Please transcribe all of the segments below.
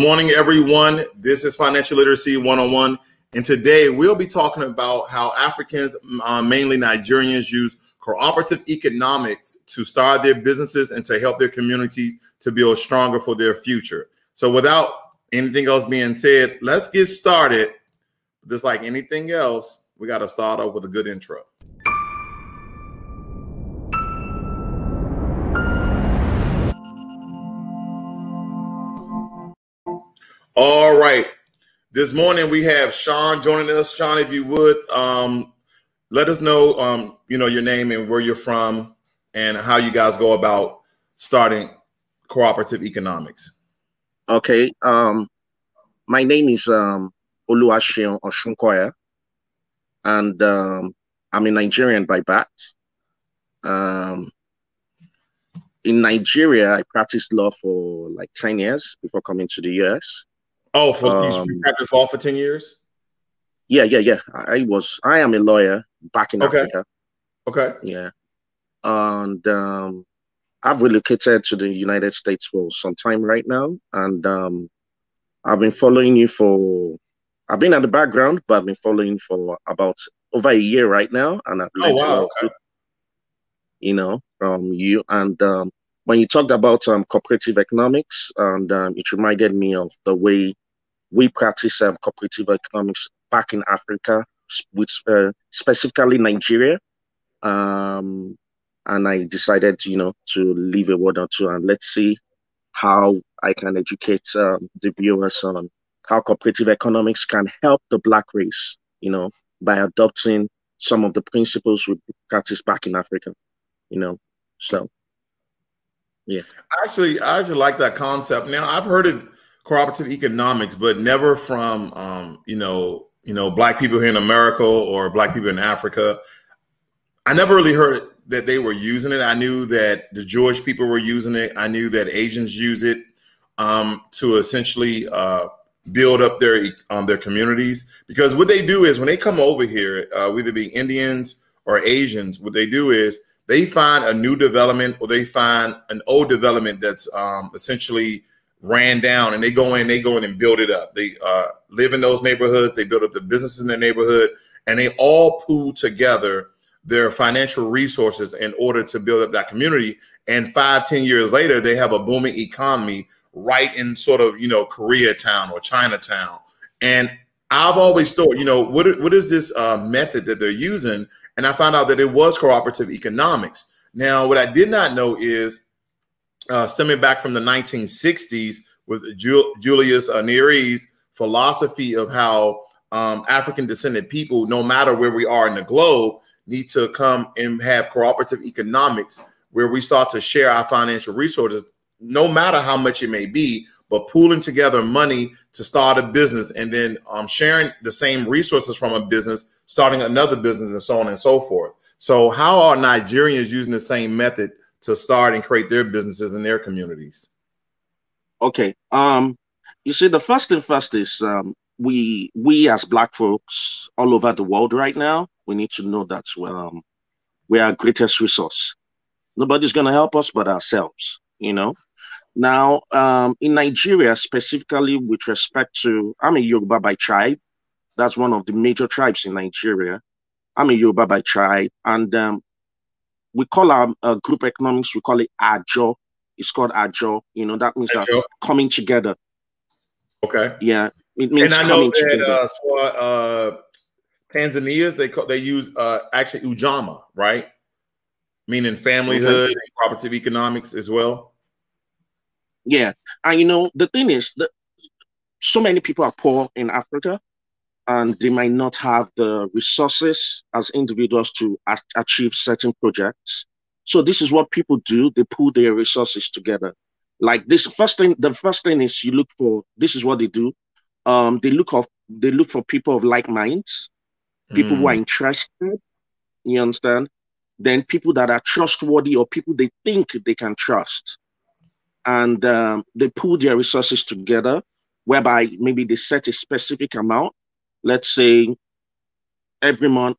morning, everyone. This is Financial Literacy 101. And today we'll be talking about how Africans, mainly Nigerians, use cooperative economics to start their businesses and to help their communities to build stronger for their future. So without anything else being said, let's get started. Just like anything else, we got to start off with a good intro. All right. This morning we have Sean joining us. Sean, if you would, let us know, your name and where you're from and how you guys go about starting cooperative economics. Okay. My name is Oluwaseun Osunkoya, and I'm a Nigerian by birth. In Nigeria, I practiced law for like 10 years before coming to the US. Oh, you practiced law for 10 years? Yeah. I am a lawyer back in Africa. Okay. Yeah. And I've relocated to the United States for some time right now. And I've been following you I've been at the background, but I've been following for about over a year right now. And I've learned a lot, from you. And when you talked about cooperative economics, and it reminded me of the way we practice cooperative economics back in Africa, with specifically Nigeria. And I decided, to leave a word or two, and let's see how I can educate the viewers on how cooperative economics can help the Black race, by adopting some of the principles we practice back in Africa, So, yeah. I actually like that concept. Now, I've heard of cooperative economics, but never from, Black people here in America or Black people in Africa. I never really heard that they were using it. I knew that the Jewish people were using it. I knew that Asians use it to essentially build up their communities. Because what they do is when they come over here, whether it be Indians or Asians, what they do is they find a new development or they find an old development that's essentially ran down, and they go in and build it up. They live in those neighborhoods. They build up the businesses in their neighborhood, and they all pool together their financial resources in order to build up that community. And 5-10 years later, they have a booming economy right in sort of, Koreatown or Chinatown. And I've always thought, what is this method that they're using? And I found out that it was cooperative economics. Now, what I did not know is stemming back from the 1960s with Julius Nyerer's philosophy of how African descended people, no matter where we are in the globe, need to come and have cooperative economics where we start to share our financial resources, no matter how much it may be, but pooling together money to start a business and then sharing the same resources from a business, starting another business, and so on and so forth. So how are Nigerians using the same method to start and create their businesses in their communities? Okay. You see, the first thing first is we as Black folks all over the world right now, we need to know that we're our greatest resource. Nobody's going to help us but ourselves, Now, in Nigeria, specifically with respect to, I'm a Yoruba by tribe. That's one of the major tribes in Nigeria. I'm a Yoruba by tribe. And we call our group economics, we call it Ajo. It's called Ajo. That means that coming together. Okay. Yeah. It means and I coming know together. That Tanzania's, they use actually Ujama, right? Meaning familyhood and cooperative economics as well. Yeah. And the thing is that so many people are poor in Africa, and they might not have the resources as individuals to achieve certain projects. So this is what people do. They pool their resources together. Like this, the first thing is you look for, this is what they do. They look for people of like minds, people who are interested, you understand? Then people that are trustworthy or people they think they can trust. And they pool their resources together, whereby maybe they set a specific amount. Let's say every month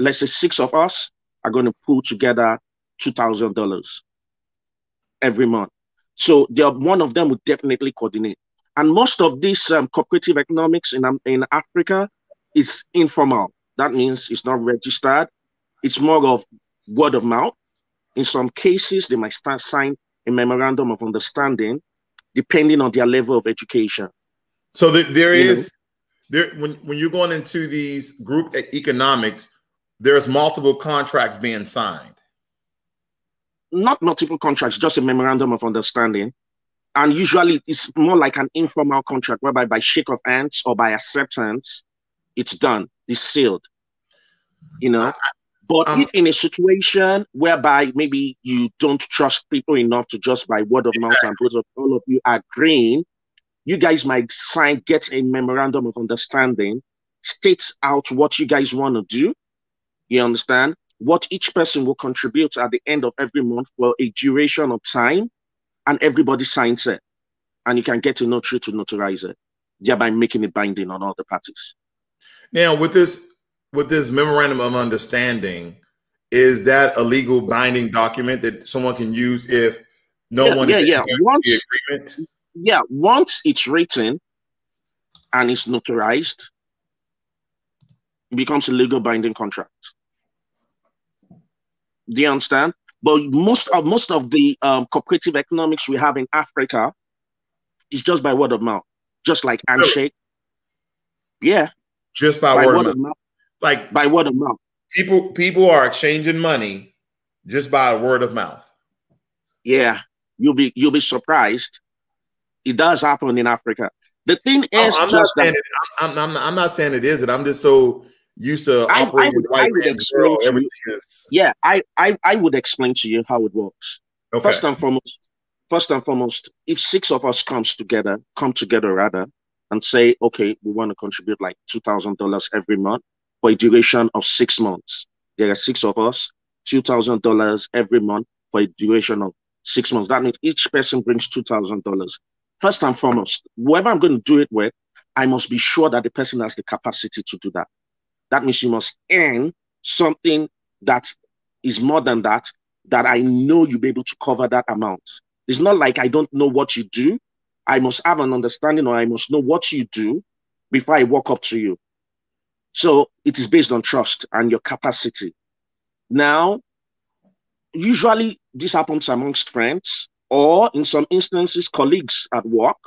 let's say 6 of us are going to pool together $2,000 every month. So one of them would definitely coordinate. And most of this cooperative economics in Africa is informal. That means it's not registered. It's more of word of mouth. In some cases, they might sign a memorandum of understanding depending on their level of education. So there is when you're going into these group economics, there's multiple contracts being signed. Not multiple contracts, just a memorandum of understanding. And usually it's more like an informal contract whereby by shake of hands or by acceptance, it's done, it's sealed, But if in a situation whereby maybe you don't trust people enough to just by word of mouth and both of all of you agreeing, you guys might get a memorandum of understanding, states out what you guys want to do. You understand? What each person will contribute at the end of every month for a duration of time, and everybody signs it. And you can get a notary to notarize it, thereby making it binding on all the parties. Now, with this memorandum of understanding, is that a legal binding document that someone can use if one is in the agreement? Yeah, once it's written and it's notarized, it becomes a legal binding contract. Do you understand? But most of the cooperative economics we have in Africa is just by word of mouth, just like handshake. Yeah, just by word of mouth. Like by word of mouth. People are exchanging money just by word of mouth. Yeah, you'll be surprised. It does happen in Africa. The thing is, I'm not saying it isn't. I'm just so used to operating. I would explain to you. Yeah, I would explain to you how it works. Okay. First and foremost, if 6 of us come together and say, okay, we want to contribute like $2,000 every month for a duration of 6 months. There are 6 of us, $2,000 every month for a duration of 6 months. That means each person brings $2,000. First and foremost, whoever I'm going to do it with, I must be sure that the person has the capacity to do that. That means you must earn something that is more than that I know you'll be able to cover that amount. It's not like I don't know what you do. I must have an understanding, or I must know what you do before I walk up to you. So it is based on trust and your capacity. Now, usually this happens amongst friends, or in some instances, colleagues at work,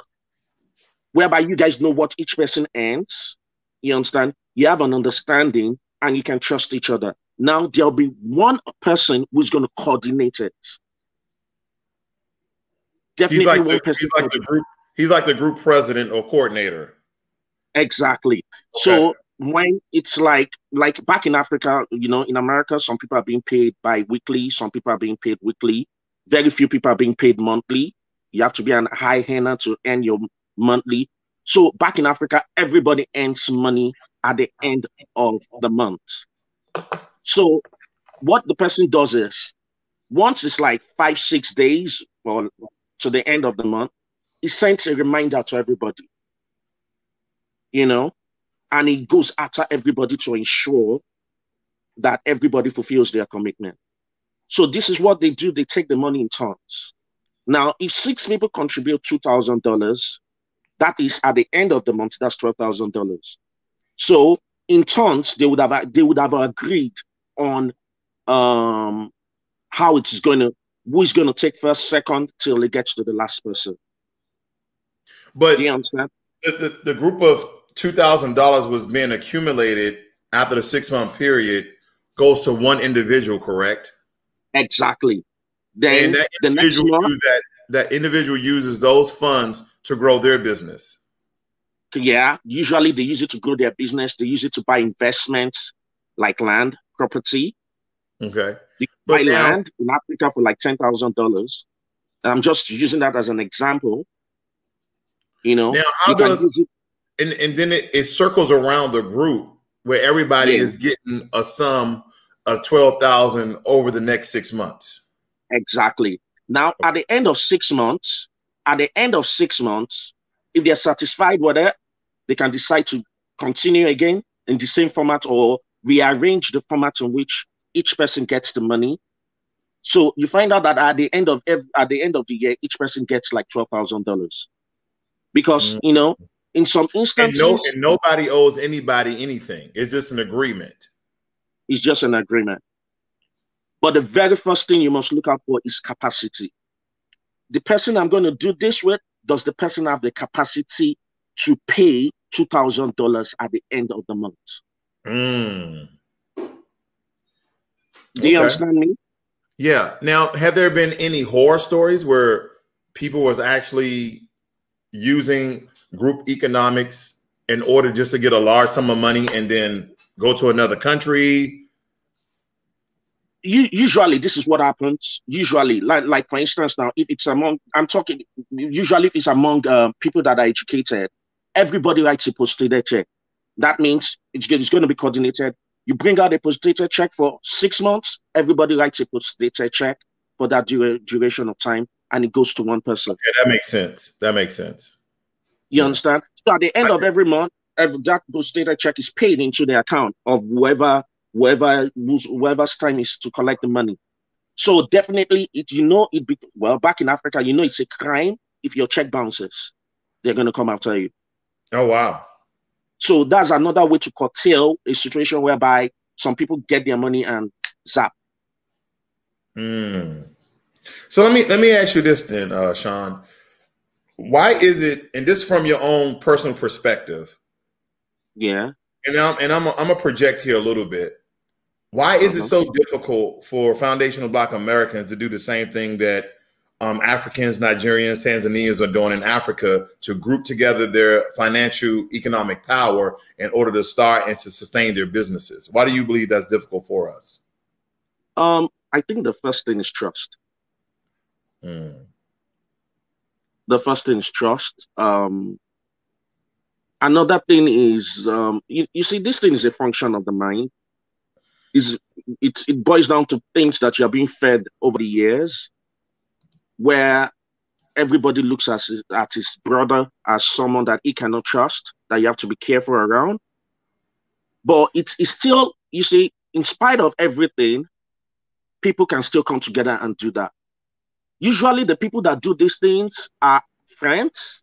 whereby you guys know what each person earns. You understand? You have an understanding and you can trust each other. Now, there'll be one person who's going to coordinate it. Definitely one person. He's like the group president or coordinator. Exactly. Okay. So when it's like back in Africa, in America, some people are being paid bi-weekly, some people are being paid weekly. Very few people are being paid monthly. You have to be a high earner to earn your monthly. So back in Africa, everybody earns money at the end of the month. So what the person does is, once it's like 5-6 days or to the end of the month, he sends a reminder to everybody, and he goes after everybody to ensure that everybody fulfills their commitment. So this is what they do. They take the money in turns. Now, if 6 people contribute $2,000, that is at the end of the month, that's $12,000. So in turns, they would have agreed on how it is who is going to take first, second, till it gets to the last person. But do you understand? The group of $2,000 was being accumulated after the 6-month period goes to one individual, correct? Exactly. Then the next month, that individual uses those funds to grow their business. Yeah, usually they use it to grow their business. They use it to buy investments like land, property. Okay. You buy land in Africa for like $10,000. I'm just using that as an example. Now, how does and then it circles around the group where everybody is getting a sum of 12,000 over the next 6 months. Exactly. Now, at the end of 6 months, if they're satisfied with it, they can decide to continue again in the same format or rearrange the format in which each person gets the money. So you find out that at the end of the year, each person gets like $12,000. because, you know, in some instances, and nobody owes anybody anything. It's just an agreement. It's just an agreement. But the very first thing you must look out for is capacity. The person I'm going to do this with, does the person have the capacity to pay $2,000 at the end of the month? Do you understand me? Yeah. Now, have there been any horror stories where people was actually using group economics in order just to get a large sum of money and then go to another country? Usually this is what happens. Usually, like for instance, now if it's among, I'm talking, usually if it's among people that are educated, everybody writes a post-dated check. That means it's going to be coordinated. You bring out a post-dated check for 6 months, everybody writes a post-dated check for that duration of time, and it goes to one person. Okay, that makes sense. That makes sense. You understand? So at the end of every month, that post-dated check is paid into the account of whoever's time is to collect the money. So definitely, back in Africa, it's a crime if your check bounces. They're going to come after you. Oh, wow. So that's another way to curtail a situation whereby some people get their money and zap. So let me ask you this then, Sean. Why is it, and this from your own personal perspective? Yeah. And I'm a project here a little bit. Why is it so difficult for foundational Black Americans to do the same thing that Africans, Nigerians, Tanzanians are doing in Africa, to group together their financial economic power in order to start and to sustain their businesses? Why do you believe that's difficult for us? I think the first thing is trust. The first thing is trust. Another thing is, you see, this thing is a function of the mind. It boils down to things that you're being fed over the years, where everybody looks at his brother as someone that he cannot trust, that you have to be careful around. But it's still, you see, in spite of everything, people can still come together and do that. Usually the people that do these things are friends.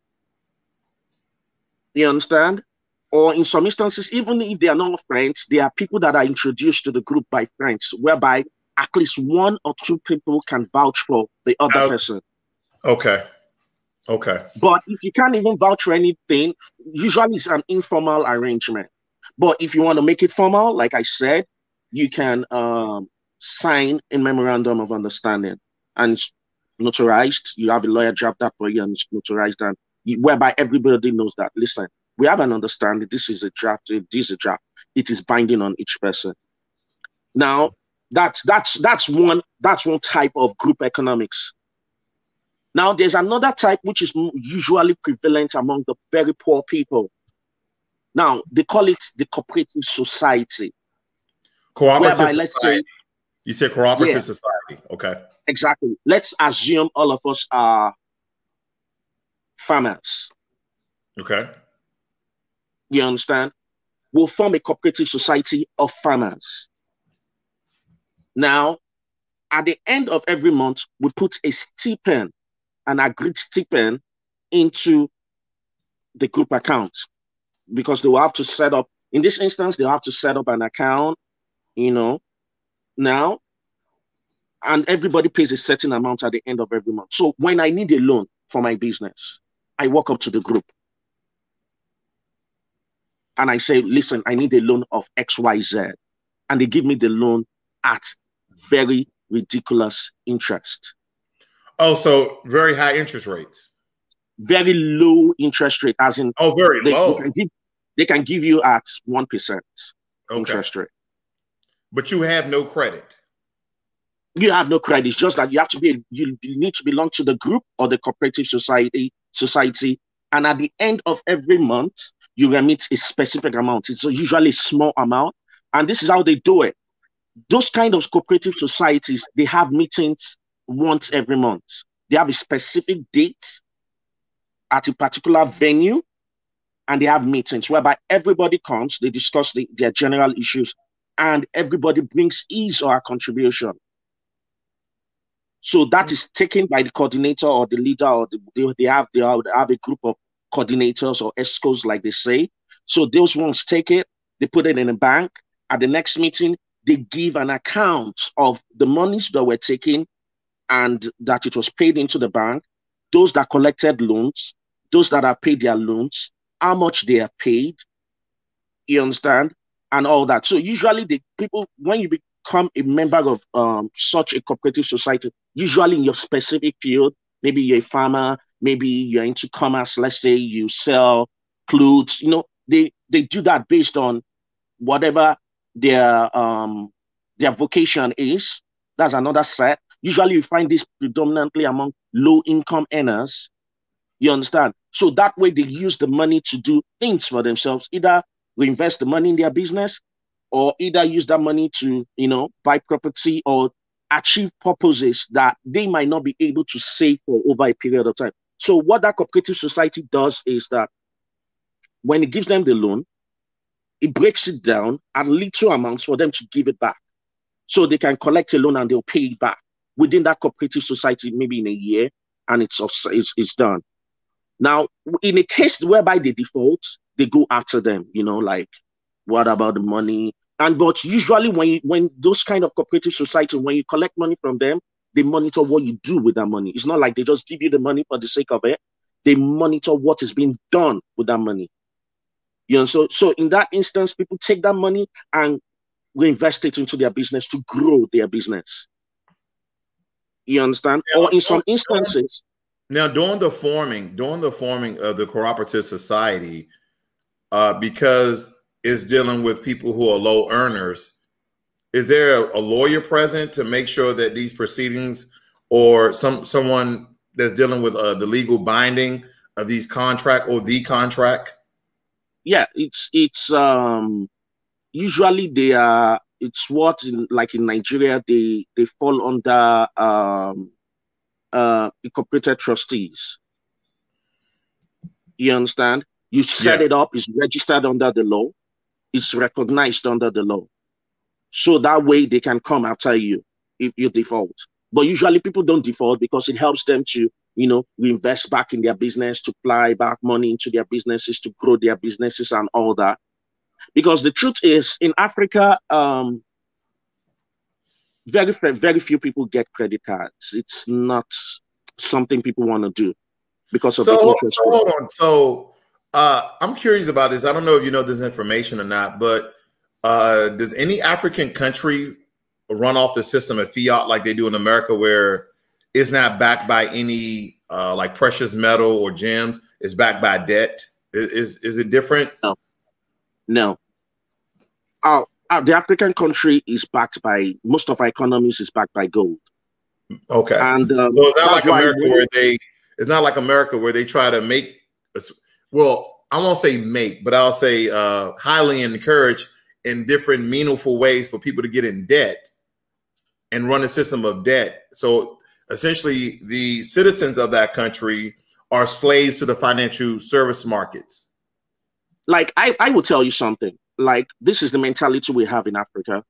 You understand? Or in some instances, even if they are not friends, they are people that are introduced to the group by friends, whereby at least one or two people can vouch for the other person. Okay. But if you can't even vouch for anything, usually it's an informal arrangement. But if you want to make it formal, like I said, you can sign a memorandum of understanding, and it's notarized. You have a lawyer draft that for you, and it's notarized, and whereby everybody knows that, listen, we have an understanding. This is a draft. It is binding on each person. Now, that's one type of group economics. Now, there's another type which is usually prevalent among the very poor people. Now, they call it the cooperative society. Cooperative society. Let's say, you said cooperative society. Okay. Exactly. Let's assume all of us are farmers. Okay. You understand? We'll form a cooperative society of farmers. Now, at the end of every month, we put a stipend, an agreed stipend, into the group account, because they will have to set up, in this instance, they'll have to set up an account, now, and everybody pays a certain amount at the end of every month. So when I need a loan for my business, I walk up to the group and I say, listen, I need a loan of XYZ. And they give me the loan at very ridiculous interest. Oh, so very high interest rates. Very low interest rate, as in very low. They can give you at 1% interest rate. But you have no credit. You have no credit. It's just that you need to belong to the group or the cooperative society, and at the end of every month, you remit a specific amount. It's usually a small amount, and this is how they do it. Those kind of cooperative societies, they have meetings once every month. They have a specific date at a particular venue, and they have meetings whereby everybody comes, they discuss their general issues, and everybody brings his or her contribution. So that is taken by the coordinator or the leader, or they have a group of coordinators or ESCOs, like they say. So those ones take it, they put it in a bank. At the next meeting, they give an account of the monies that were taken and that it was paid into the bank, those that collected loans, those that have paid their loans, how much they have paid, you understand, and all that. So usually the people, when you become a member of such a cooperative society, usually in your specific field, maybe you're a farmer, maybe you're into commerce, let's say you sell clothes, they do that based on whatever their vocation is. That's another set. Usually you find this predominantly among low income earners. You understand? So that way they use the money to do things for themselves, either reinvest the money in their business or either use that money to, buy property or achieve purposes that they might not be able to save for over a period of time. So what that cooperative society does is that when it gives them the loan, it breaks it down at little amounts for them to give it back. So they can collect a loan and they'll pay it back within that cooperative society, maybe in a year, and it's done. Now, in a case whereby they default, they go after them, like, what about the money? But usually when those kind of cooperative society, when you collect money from them, they monitor what you do with that money. It's not like they just give you the money for the sake of it. They monitor what is being done with that money. So in that instance, people take that money and reinvest it into their business to grow their business. You understand? Now, or in some instances. Now, during the forming of the cooperative society, because it's dealing with people who are low earners, is there a lawyer present to make sure that these proceedings, or someone that's dealing with the legal binding of these contract or the contract? Yeah, it's usually it's what like in Nigeria they fall under incorporated trustees. You understand? You set it up, it's registered under the law, it's recognized under the law. So that way they can come after you if you default. But usually people don't default because it helps them to, reinvest back in their business, to apply back money into their businesses, to grow their businesses and all that. Because the truth is, in Africa, very few people get credit cards. It's not something people want to do because of the interest rate. Hold on. So I'm curious about this. I don't know if you know this information or not, but does any African country run off the system of fiat like they do in America, where it's not backed by any like precious metal or gems? It's backed by debt. Is it different? No. The African country is backed by, most of our economies is backed by gold. Okay. And so it's not like America it's not like America where they try to make, well, I won't say make, but I'll say highly encourage in different meaningful ways for people to get in debt and run a system of debt. So essentially the citizens of that country are slaves to the financial service markets. Like I will tell you something. Like, this is the mentality we have in Africa.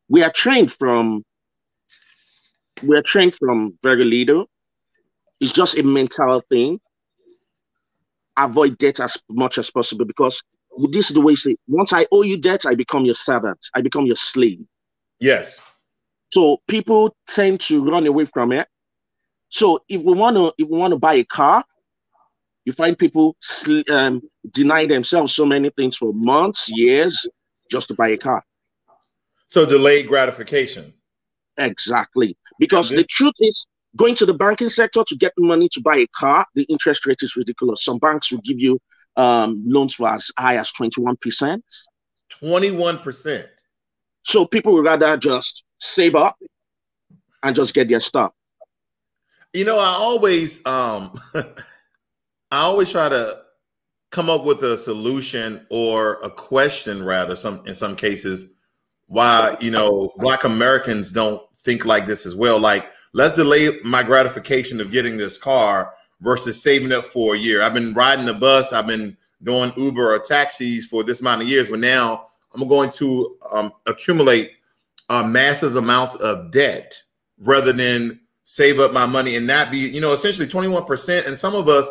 We are trained from very little. It's just a mental thing. Avoid debt as much as possible, because this is the way you say, once I owe you debt, I become your servant. I become your slave. Yes. So people tend to run away from it. So if we want to buy a car, you find people deny themselves so many things for months, years, just to buy a car. So delayed gratification. Exactly. Because the truth is, going to the banking sector to get money to buy a car, the interest rate is ridiculous. Some banks will give you loans for as high as 21%. 21%. So people would rather just save up and just get their stuff. I always I always try to come up with a solution, or a question rather, in some cases, why Black Americans don't think like this as well. Like, let's delay my gratification of getting this car versus saving up for a year. I've been riding the bus, I've been doing Uber or taxis for this amount of years, but now I'm going to accumulate massive amounts of debt rather than save up my money and not be, essentially 21%. And some of us,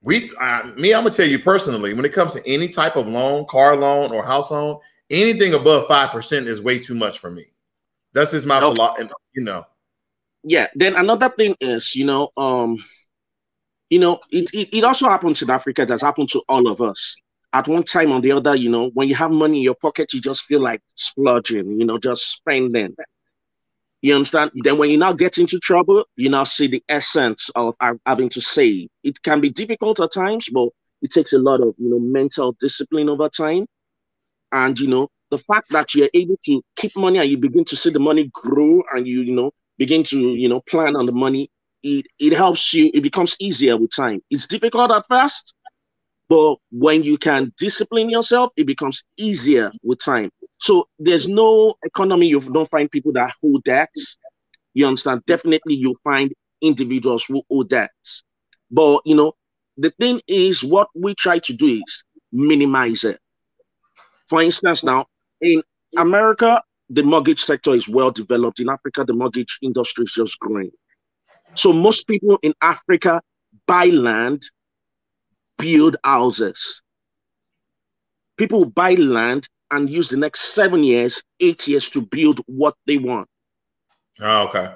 I'm gonna tell you personally, when it comes to any type of loan, car loan or house loan, anything above 5% is way too much for me. That's just my Okay. philosophy, you know. Yeah. Then another thing is, it also happens in Africa. It has happened to all of us. At one time or the other, when you have money in your pocket, you just feel like splurging, just spending. You understand? Then when you now get into trouble, you now see the essence of having to save. It can be difficult at times, but it takes a lot of, mental discipline over time. And, the fact that you're able to keep money and you begin to see the money grow and begin to, plan on the money, it helps you. It becomes easier with time. It's difficult at first, but when you can discipline yourself, it becomes easier with time. So there's no economy you don't find people that hold debts. You understand? Definitely you'll find individuals who owe debts. But the thing is what we try to do is minimize it. For instance, now in America, the mortgage sector is well developed. In Africa, the mortgage industry is just growing. So most people in Africa buy land, build houses. People buy land and use the next 7 years, 8 years to build what they want. Oh, okay.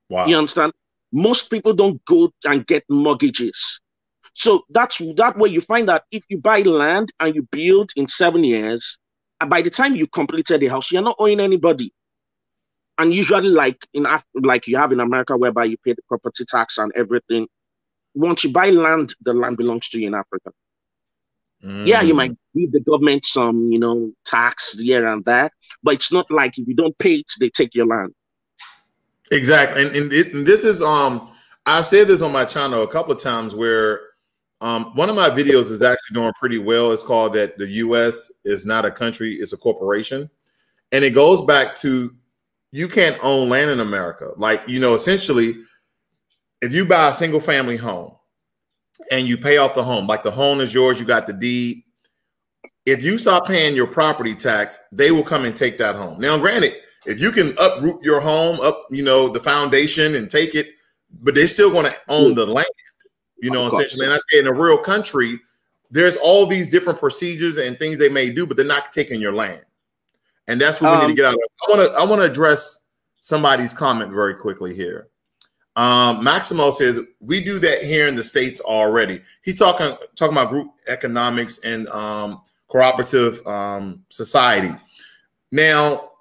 Wow. You understand? Most people don't go and get mortgages. So that way you find that if you buy land and you build in 7 years, by the time you completed the house, you're not owing anybody. And usually, like you have in America, whereby you pay the property tax and everything, once you buy land, the land belongs to you in Africa. Yeah, you might give the government some, tax here and there, but it's not like if you don't pay it, they take your land. Exactly. And this is, I've said this on my channel a couple of times where one of my videos is actually doing pretty well. It's called that the U.S. is not a country, it's a corporation. And it goes back to you can't own land in America. Like, essentially, if you buy a single family home and you pay off the home, like the home is yours, you got the deed. If you stop paying your property tax, they will come and take that home. Now, granted, if you can uproot your home, the foundation and take it, but they're still going to own the land, essentially. And I say in a real country, there's all these different procedures and things they may do, but they're not taking your land. And that's what we need to get out of. I want to address somebody's comment very quickly here. Maximo says we do that here in the States already. He's talking about group economics and cooperative society. Now,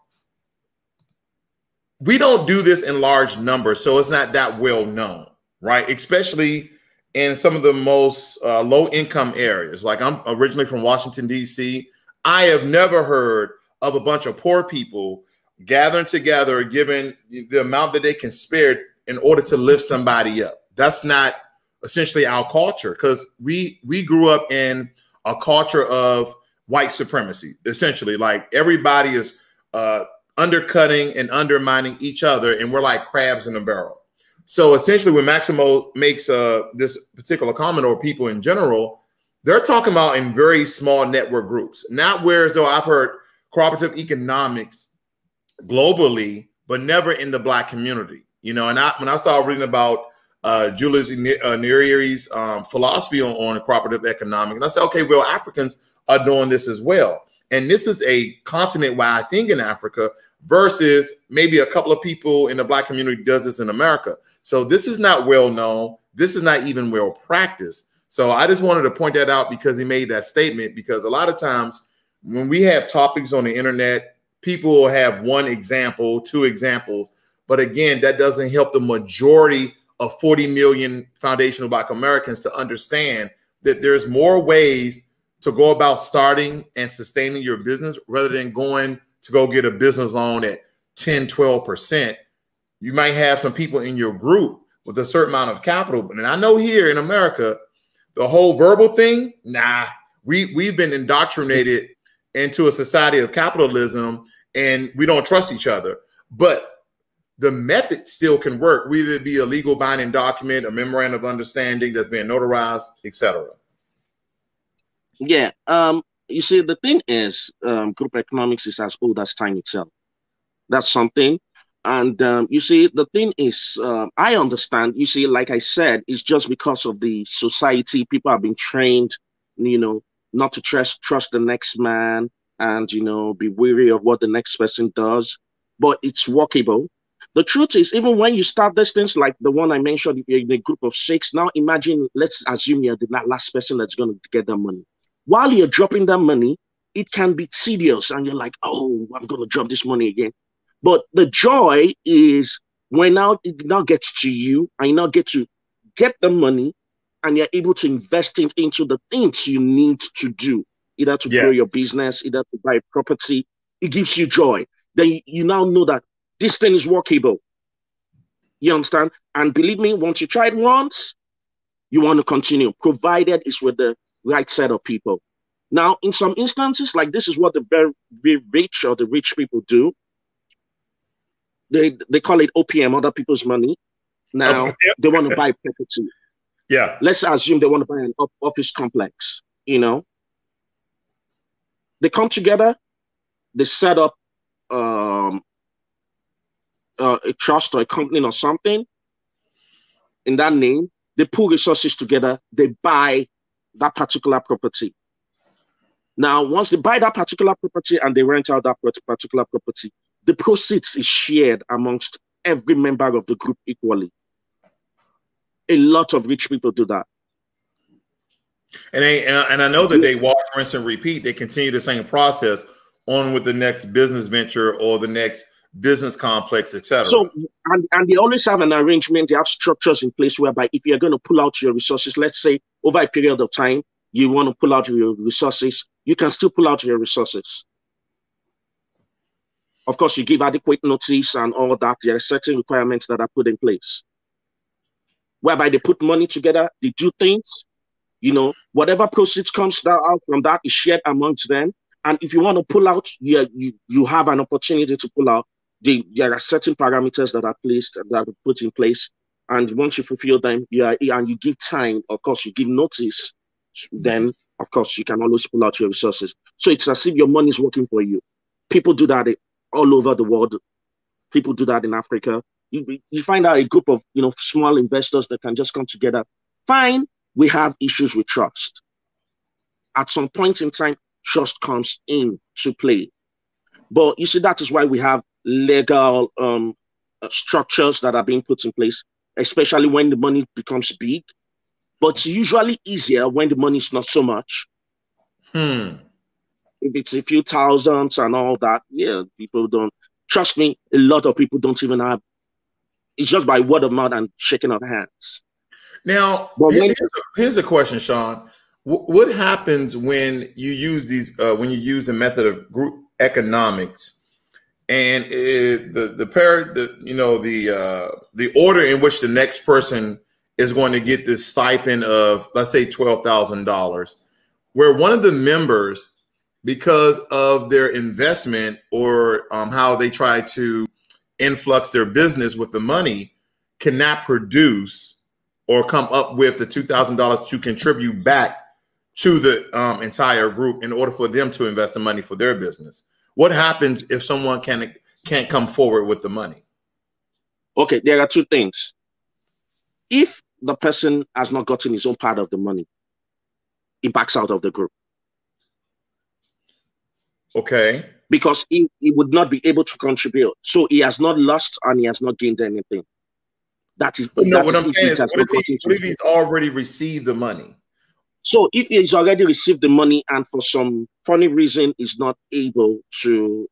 we don't do this in large numbers, so it's not that well known, right? Especially in some of the most low income areas. Like I'm originally from Washington, D.C. I have never heard of a bunch of poor people gathering together, giving the amount that they can spare in order to lift somebody up. That's not essentially our culture, because we grew up in a culture of white supremacy, essentially. Like everybody is undercutting and undermining each other, and we're like crabs in a barrel. So essentially when Maximo makes this particular comment, or people in general, they're talking about in very small network groups, not whereas though I've heard cooperative economics globally, but never in the Black community. And when I started reading about Julius Nyeri's philosophy on cooperative economics, and I said, okay, well, Africans are doing this as well. And this is a continent-wide thing in Africa versus maybe a couple of people in the Black community does this in America. So this is not well known. This is not even well practiced. So I just wanted to point that out because he made that statement, because a lot of times when we have topics on the internet, people will have one example, two examples. But again, that doesn't help the majority of 40 million foundational Black Americans to understand that there's more ways to go about starting and sustaining your business rather than going to go get a business loan at 10, 12%. You might have some people in your group with a certain amount of capital. And I know here in America, the whole verbal thing, we've been indoctrinated into a society of capitalism and we don't trust each other. But the method still can work, whether it be a legal binding document, a memorandum of understanding that's being notarized, etc. Yeah. You see, the thing is, group economics is as old as time itself. That's something. And you see, the thing is, I understand. You see, like I said, it's just because of the society. People have been trained, not to trust the next man, and be wary of what the next person does. But it's workable. The truth is, even when you start these things, like the one I mentioned, if you're in a group of 6, now imagine, let's assume you're the last person that's going to get that money. While you're dropping that money, it can be tedious, and you're like, oh, I'm going to drop this money again. But the joy is when now it now gets to you, and you now get to get the money, and you're able to invest it into the things you need to do, either to grow your business, either to buy property. It gives you joy. Then you now know that this thing is workable. You understand? And believe me, once you try it once, you want to continue, provided it's with the right set of people. Now, in some instances, like this is what the very, very rich or the rich people do. They call it OPM, other people's money. Now, they want to buy property. Yeah. Let's assume they want to buy an office complex, They come together, they set up a trust or a company or something in that name. They pull resources together, they buy that particular property. Now, once they buy that particular property and they rent out that particular property, the proceeds is shared amongst every member of the group equally. A lot of rich people do that. And I know that they wash, rinse, and repeat. They continue the same process on with the next business venture or the next business complex, etc. So, and they always have an arrangement. They have structures in place whereby if you're going to pull out your resources, let's say over a period of time, you want to pull out your resources, you can still pull out your resources. Of course, you give adequate notice and all that. There are certain requirements that are put in place, whereby they put money together, they do things, whatever proceeds comes out from that is shared amongst them. And if you want to pull out, you have an opportunity to pull out. There are certain parameters that are placed, that are put in place. And once you fulfill them, and you give time, of course, you give notice, then, of course, you can always pull out your resources. So it's as if your money is working for you. People do that all over the world. People do that in Africa. You find out a group of small investors that can just come together. Fine, we have issues with trust. At some point in time, trust comes in to play. But you see, that is why we have legal structures that are being put in place, especially when the money becomes big. But it's usually easier when the money is not so much. If it's a few thousands and all that, people don't. Trust me, a lot of people don't even have. It's just by word of mouth and shaking of hands. Now, here's a question, Sean. What happens when you use the method of group economics, and the order in which the next person is going to get this stipend of, let's say, $12,000, where one of the members, because of their investment or how they try to influx their business with the money, cannot produce or come up with the $2,000 to contribute back to the entire group in order for them to invest the money for their business. What happens if someone can't come forward with the money? Okay, there are two things. If the person has not gotten his own part of the money, he backs out of the group. Okay. Because he would not be able to contribute. So he has not lost and he has not gained anything. That is. No, what I'm saying is, what if he's already received the money? So if he's already received the money and for some funny reason is not able to,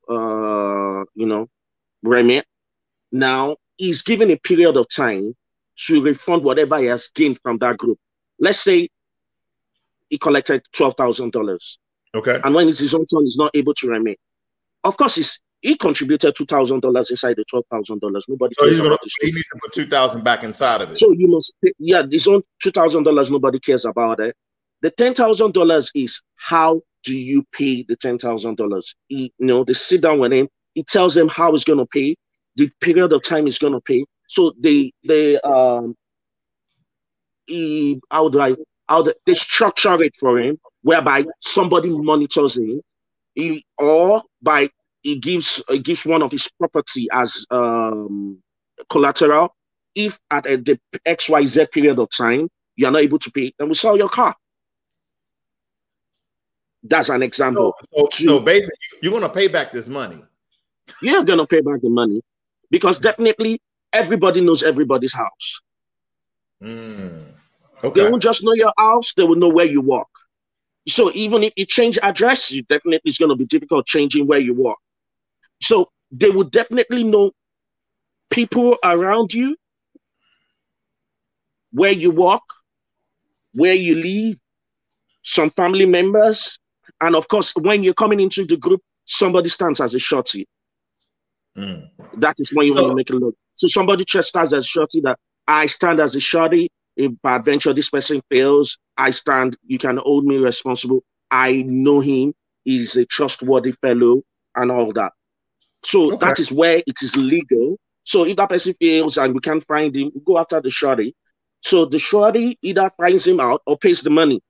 remit, now he's given a period of time to refund whatever he has gained from that group. Let's say he collected $12,000. Okay. And when it's his own turn, he's not able to remit. Of course, he contributed $2,000 inside the $12,000. Nobody cares about it. He needs to put $2,000 back inside of it. So you must pay, his own $2,000. Nobody cares about it. The $10,000 is how do you pay the $10,000? They sit down with him. He tells them how he's going to pay, the period of time he's going to pay. So they structure it for him, whereby somebody monitors him, or by he gives one of his property as collateral. If at the XYZ period of time you are not able to pay, then we sell your car. That's an example. So basically, you're going to pay back this money. You're going to pay back the money because definitely everybody knows everybody's house. Okay. They won't just know your house, they will know where you work. So even if you change address, you definitely it's going to be difficult changing where you work. So they will definitely know people around you, where you work, where you live, some family members. And of course, when you're coming into the group, somebody stands as a shorty. That is when you want to make a look. So somebody just stands as a shorty that I stand as a shorty. If by adventure this person fails, I stand, you can hold me responsible. I know him, he's a trustworthy fellow and all that. So that is where it is legal. So if that person fails and we can't find him, we go after the shorty. So the shorty either finds him out or pays the money.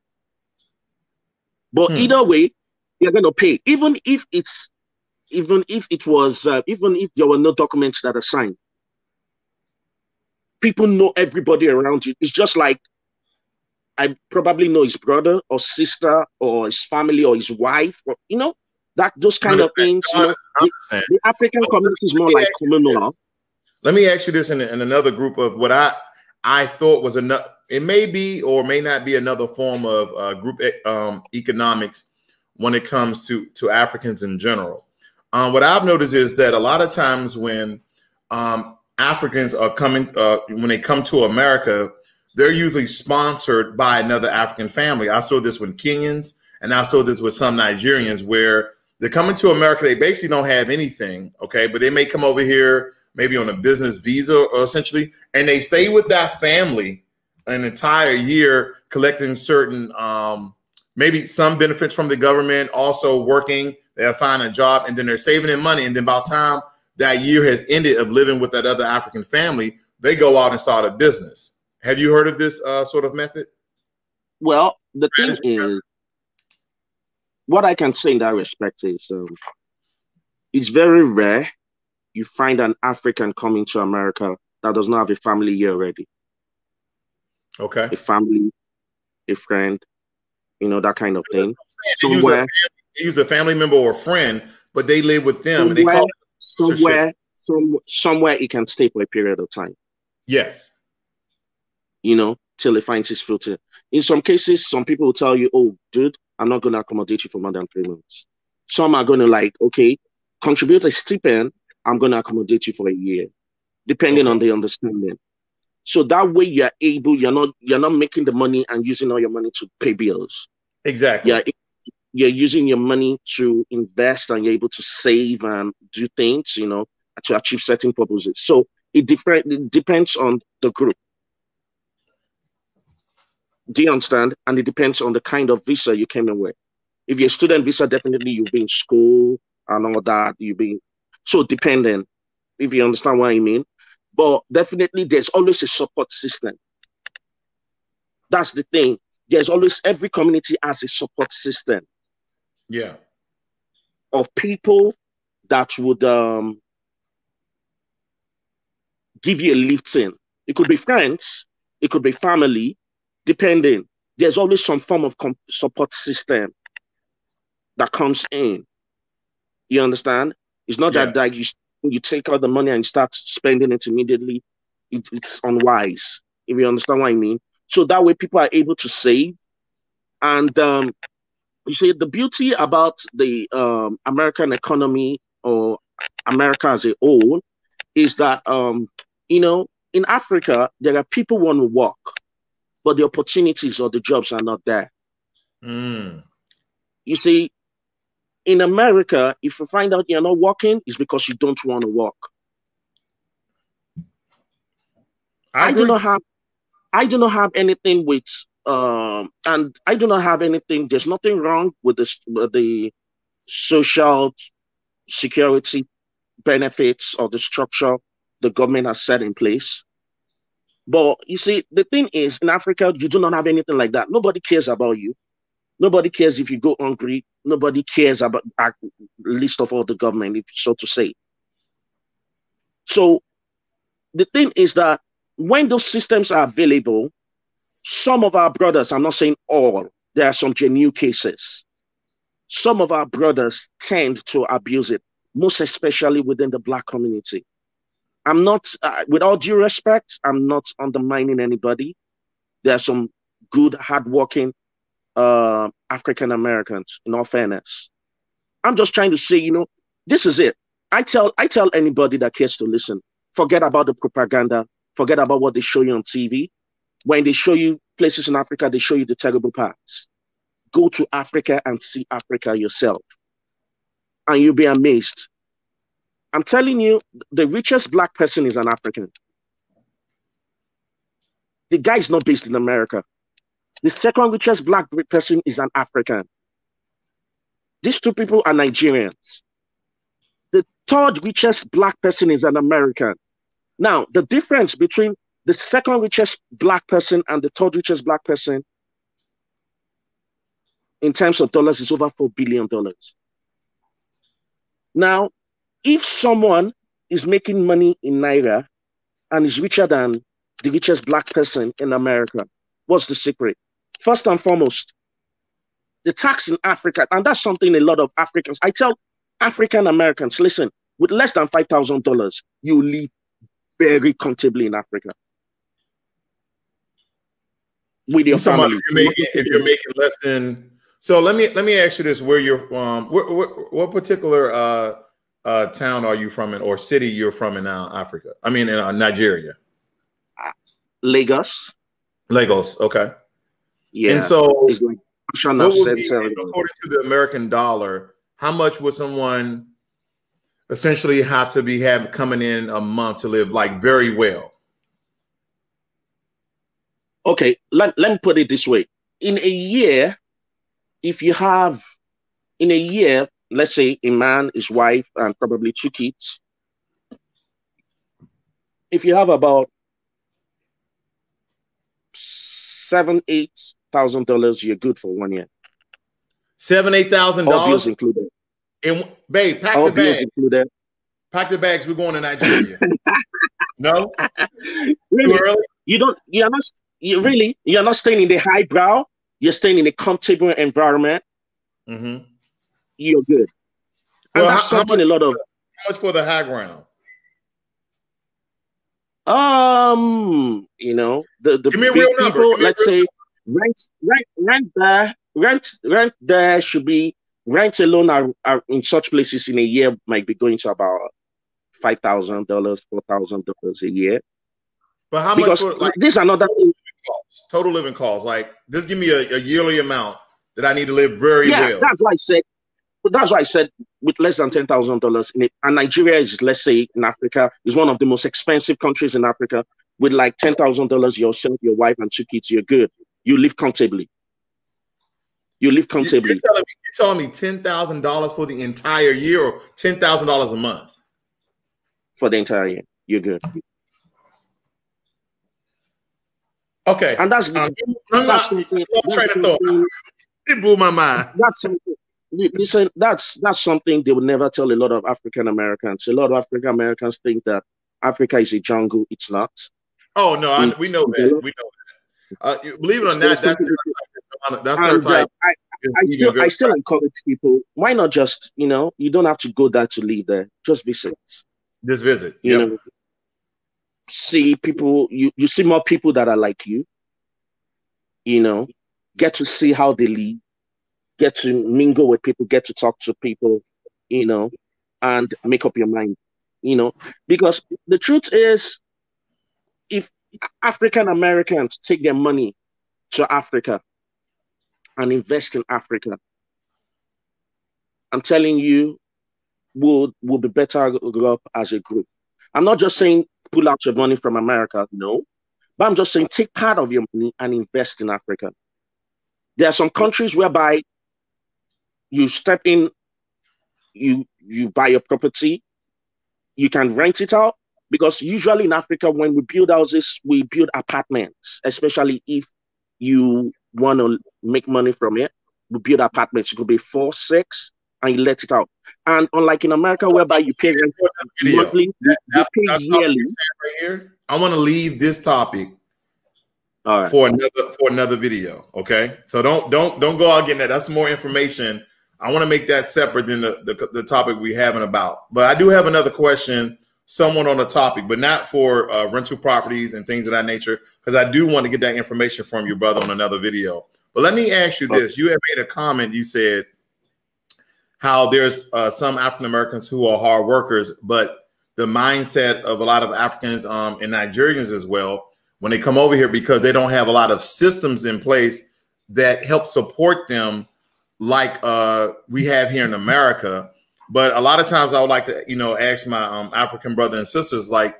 But either way, you're going to pay, even if there were no documents that are signed. People know everybody around you. It's just like I probably know his brother or sister or his family or his wife, or that those kind of things. The African community is more like communal. Let me ask you this in another group of what I thought was enough. It may be or may not be another form of group economics when it comes to Africans in general. What I've noticed is that a lot of times when Africans are coming, when they come to America, they're usually sponsored by another African family. I saw this with Kenyans, and I saw this with some Nigerians, where they're coming to America. They basically don't have anything, okay, but they may come over here maybe on a business visa or essentially, and they stay with that family an entire year, collecting certain, maybe some benefits from the government, also working. They'll find a job, and then they're saving their money, and then by the time that year has ended of living with that other African family, they go out and start a business. Have you heard of this sort of method? Well, the thing is, what I can say in that respect is it's very rare you find an African coming to America that does not have a family here already. Okay. A family, a friend, that kind of thing. They use a family member or a friend, but they live with them. And they call it somewhere he can stay for a period of time. Yes. Till he finds his filter. In some cases, some people will tell you, oh, dude, I'm not going to accommodate you for more than 3 months. Some are going to contribute a stipend. I'm going to accommodate you for a year, depending on the understanding. So that way you're able, you're not making the money and using all your money to pay bills. Exactly. You're using your money to invest and you're able to save and do things, to achieve certain purposes. So it depends on the group. Do you understand? And it depends on the kind of visa you came in with. If you're a student visa, definitely you'll be in school and all that. You'll be so dependent, if you understand what I mean. But definitely there's always a support system. That's the thing. There's always, every community has a support system. Yeah. Of people that would give you a lift in. It could be friends, it could be family, depending. There's always some form of support system that comes in. You understand? It's not that you take out the money and start spending it immediately. It's unwise, if you understand what I mean. So that way people are able to save. And you see, the beauty about the American economy or America as a whole is that, in Africa, there are people who want to work, but the opportunities or the jobs are not there. You see, in America, if you find out you're not working, it's because you don't want to work. I do not have anything with and I do not have anything. There's nothing wrong with the social security benefits or the structure the government has set in place. But you see, the thing is, in Africa, you do not have anything like that. Nobody cares about you. Nobody cares if you go hungry. Nobody cares about a list of all the government, if so to say. So the thing is that when those systems are available, some of our brothers, I'm not saying all, there are some genuine cases. Some of our brothers tend to abuse it, most especially within the Black community. I'm not, with all due respect, I'm not undermining anybody. There are some good, hardworking African Americans, in all fairness. I'm just trying to say, you know, this is it. I tell anybody that cares to listen, forget about the propaganda, forget about what they show you on TV. When they show you places in Africa, they show you the terrible parts. Go to Africa and see Africa yourself, and you'll be amazed. I'm telling you, the richest Black person is an African. The guy is not based in America. The second richest Black person is an African. These two people are Nigerians. The third richest Black person is an American. Now, the difference between the second richest Black person and the third richest Black person in terms of dollars is over $4 billion. Now, if someone is making money in Naira and is richer than the richest Black person in America, what's the secret? First and foremost, the tax in Africa, and that's something a lot of Africans, I tell African Americans, listen, with less than $5,000, you live very comfortably in Africa. With your family. If you're making less than, so let me ask you this: where you're what particular town are you from, or city you're from in Africa? I mean, in Nigeria. Lagos. Lagos, okay. Yeah. And so, it's like, according to the American dollar, how much would someone essentially have coming in a month to live like very well? Okay, let me put it this way. In a year, if you have, in a year, let's say a man, his wife, and probably 2 kids, if you have about $7,000-8,000, you're good for 1 year. $7,000-8,000, all bills included. And babe, pack all the bills bags. Included. Pack the bags. We're going to Nigeria. No, really? Too early? You're not staying in the highbrow. You're staying in a comfortable environment. Mm-hmm. You're good. Well, and that's something a lot of. How much for the high ground? You know, the give me a real number. People, let's say rent there should be, rent alone are in such places in a year might be going to about $5,000, $4,000 a year. But how much for, like, this is another thing. Total living costs. Like, just give me a yearly amount that I need to live very well. That's why I said with less than $10,000 in it. And Nigeria is, let's say, in Africa, is one of the most expensive countries in Africa. With like $10,000 yourself, your wife, and 2 kids, you're good. You live comfortably. You're telling me $10,000 for the entire year, or $10,000 a month? For the entire year, you're good. Okay, and that's something. It blew my mind. That's something. Listen, that's something they would never tell a lot of African Americans. A lot of African Americans think that Africa is a jungle. It's not. Oh no, we know that. We know that. Believe it or not, that's their type. I still encourage people. Why not just, you know, you don't have to go there to live there. Just visit. Just visit. You know, see people. You see more people that are like you. You know, get to see how they live. Get to mingle with people. Get to talk to people. You know, and make up your mind. You know, because the truth is, if African Americans take their money to Africa and invest in Africa, I'm telling you, we'll be better up as a group. I'm not just saying pull out your money from America, no, but I'm just saying take part of your money and invest in Africa. There are some countries whereby you step in, you buy your property, you can rent it out, because usually in Africa, when we build houses, we build apartments, especially if you want to make money from it. we build apartments. It could be 4, 6, and you let it out. And unlike in America, whereby you pay rent monthly, we pay yearly. Right here. I want to leave this topic All right. for another video. Okay, so don't go out getting that. That's more information. I want to make that separate than the topic we haven't about. But I do have another question, somewhat on the topic, but not for rental properties and things of that nature, because I do want to get that information from you, brother, on another video. But let me ask you this: you have made a comment. You said how there's some African Americans who are hard workers, but the mindset of a lot of Africans and Nigerians as well, when they come over here, because they don't have a lot of systems in place that help support them like we have here in America. But a lot of times I would like to, ask my African brothers and sisters, like,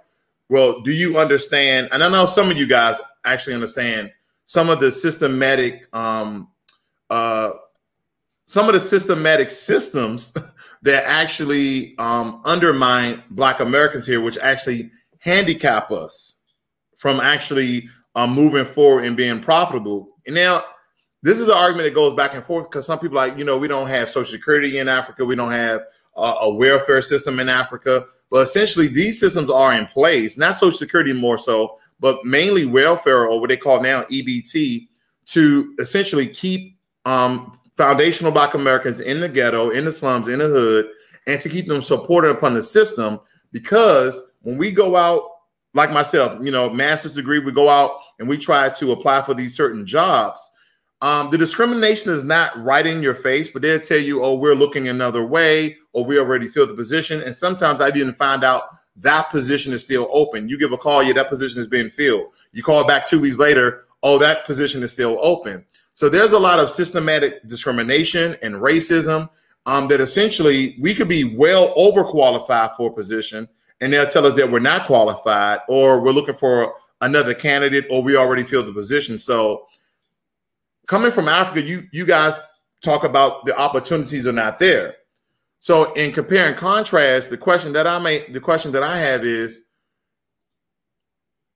well, do you understand? And I know some of you guys actually understand some of the systematic systems that actually undermine Black Americans here, which actually handicap us from actually moving forward and being profitable. And now this is an argument that goes back and forth, because some people are like, we don't have Social Security in Africa. We don't have a welfare system in Africa. But essentially, these systems are in place, not Social Security more so, but mainly welfare, or what they call now EBT, to essentially keep foundational Black Americans in the ghetto, in the slums, in the hood, and to keep them supported upon the system. Because when we go out, like myself, master's degree, we go out and we try to apply for these certain jobs. The discrimination is not right in your face, but they'll tell you, oh, we're looking another way, or we already filled the position. And sometimes I even find out that position is still open. You give a call, yeah, that position is being filled. You call back 2 weeks later, oh, that position is still open. So there's a lot of systematic discrimination and racism that essentially we could be well overqualified for a position, and they'll tell us that we're not qualified, or we're looking for another candidate, or we already filled the position. So coming from Africa, you guys talk about the opportunities are not there. So in compare and contrast, the question that I have is,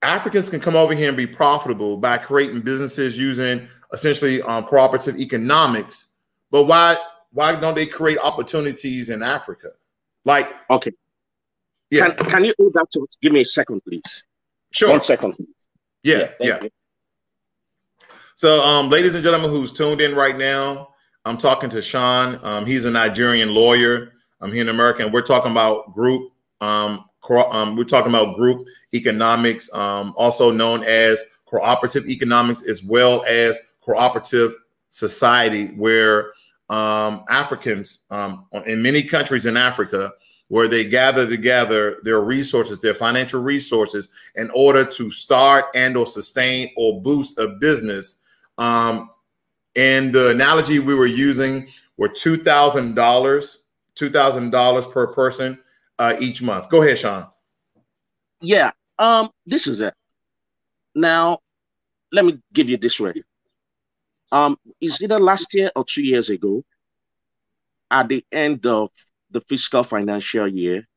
Africans can come over here and be profitable by creating businesses using essentially cooperative economics, but why don't they create opportunities in Africa? Like, okay, yeah, can you hold that to give me a second, please? Sure, 1 second. Yeah. So, ladies and gentlemen, who's tuned in right now, I'm talking to Sean. He's a Nigerian lawyer. I'm here in America, and we're talking about group. We're talking about group economics, also known as cooperative economics, as well as cooperative society, where Africans in many countries in Africa, where they gather together their resources, their financial resources, in order to start and or sustain or boost a business. And the analogy we were using were $2,000 per person each month. Go ahead, Sean. Yeah, this is it. Now, let me give you this ready. It's either last year or 2 years ago, at the end of the fiscal financial year,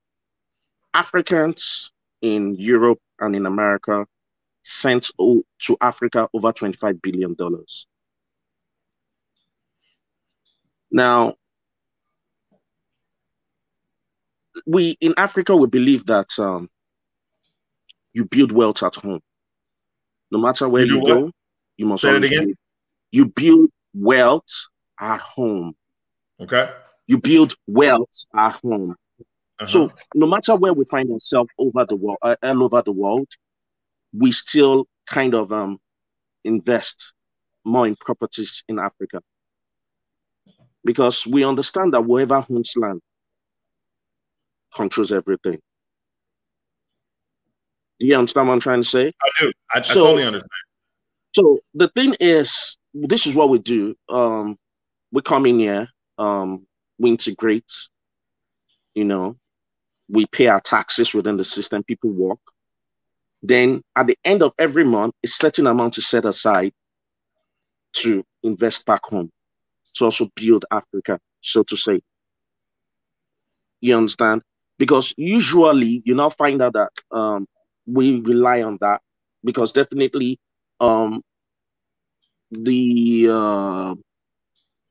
Africans in Europe and in America sent to Africa over $25 billion. Now, we in Africa, we believe that you build wealth at home. No matter where you go, you must say it again. You build wealth at home. Okay. You build wealth at home. So no matter where we find ourselves over the world, all over the world, we still kind of invest more in properties in Africa, because we understand that whoever owns land controls everything. Do you understand what I'm trying to say? I do. I totally understand. So the thing is, this is what we do. We come in here, we integrate, we pay our taxes within the system, people work. Then at the end of every month, a certain amount is set aside to invest back home, to also build Africa, so to say. You understand? Because usually you now find out that we rely on that, because definitely the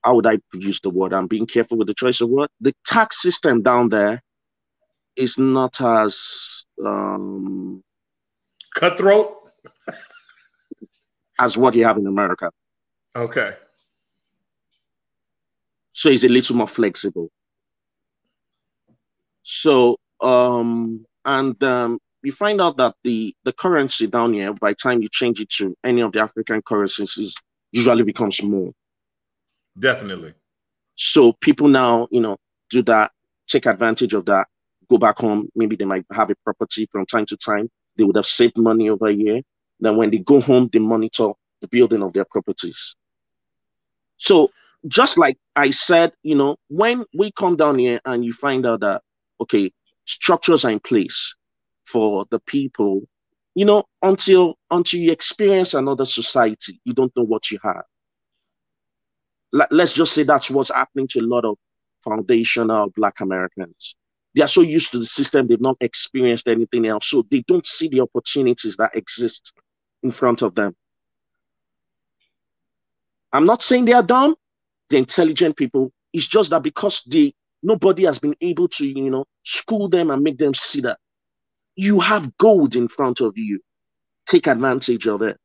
how would I use the word? I'm being careful with the choice of word. The tax system down there is not as cutthroat as what you have in America. Okay. So it's a little more flexible. So you find out that the currency down here, by the time you change it to any of the African currencies, usually becomes more. Definitely. So people now, do that, take advantage of that, go back home. Maybe they might have a property from time to time. They would have saved money over a year. Then when they go home, they monitor the building of their properties. So just like I said, when we come down here and you find out that, okay, structures are in place for the people, until you experience another society, you don't know what you have. Let's just say that's what's happening to a lot of foundational Black Americans. They are so used to the system, they've not experienced anything else. So they don't see the opportunities that exist in front of them. I'm not saying they are dumb, they're intelligent people. It's just that because nobody has been able to, school them and make them see that you have gold in front of you. Take advantage of it.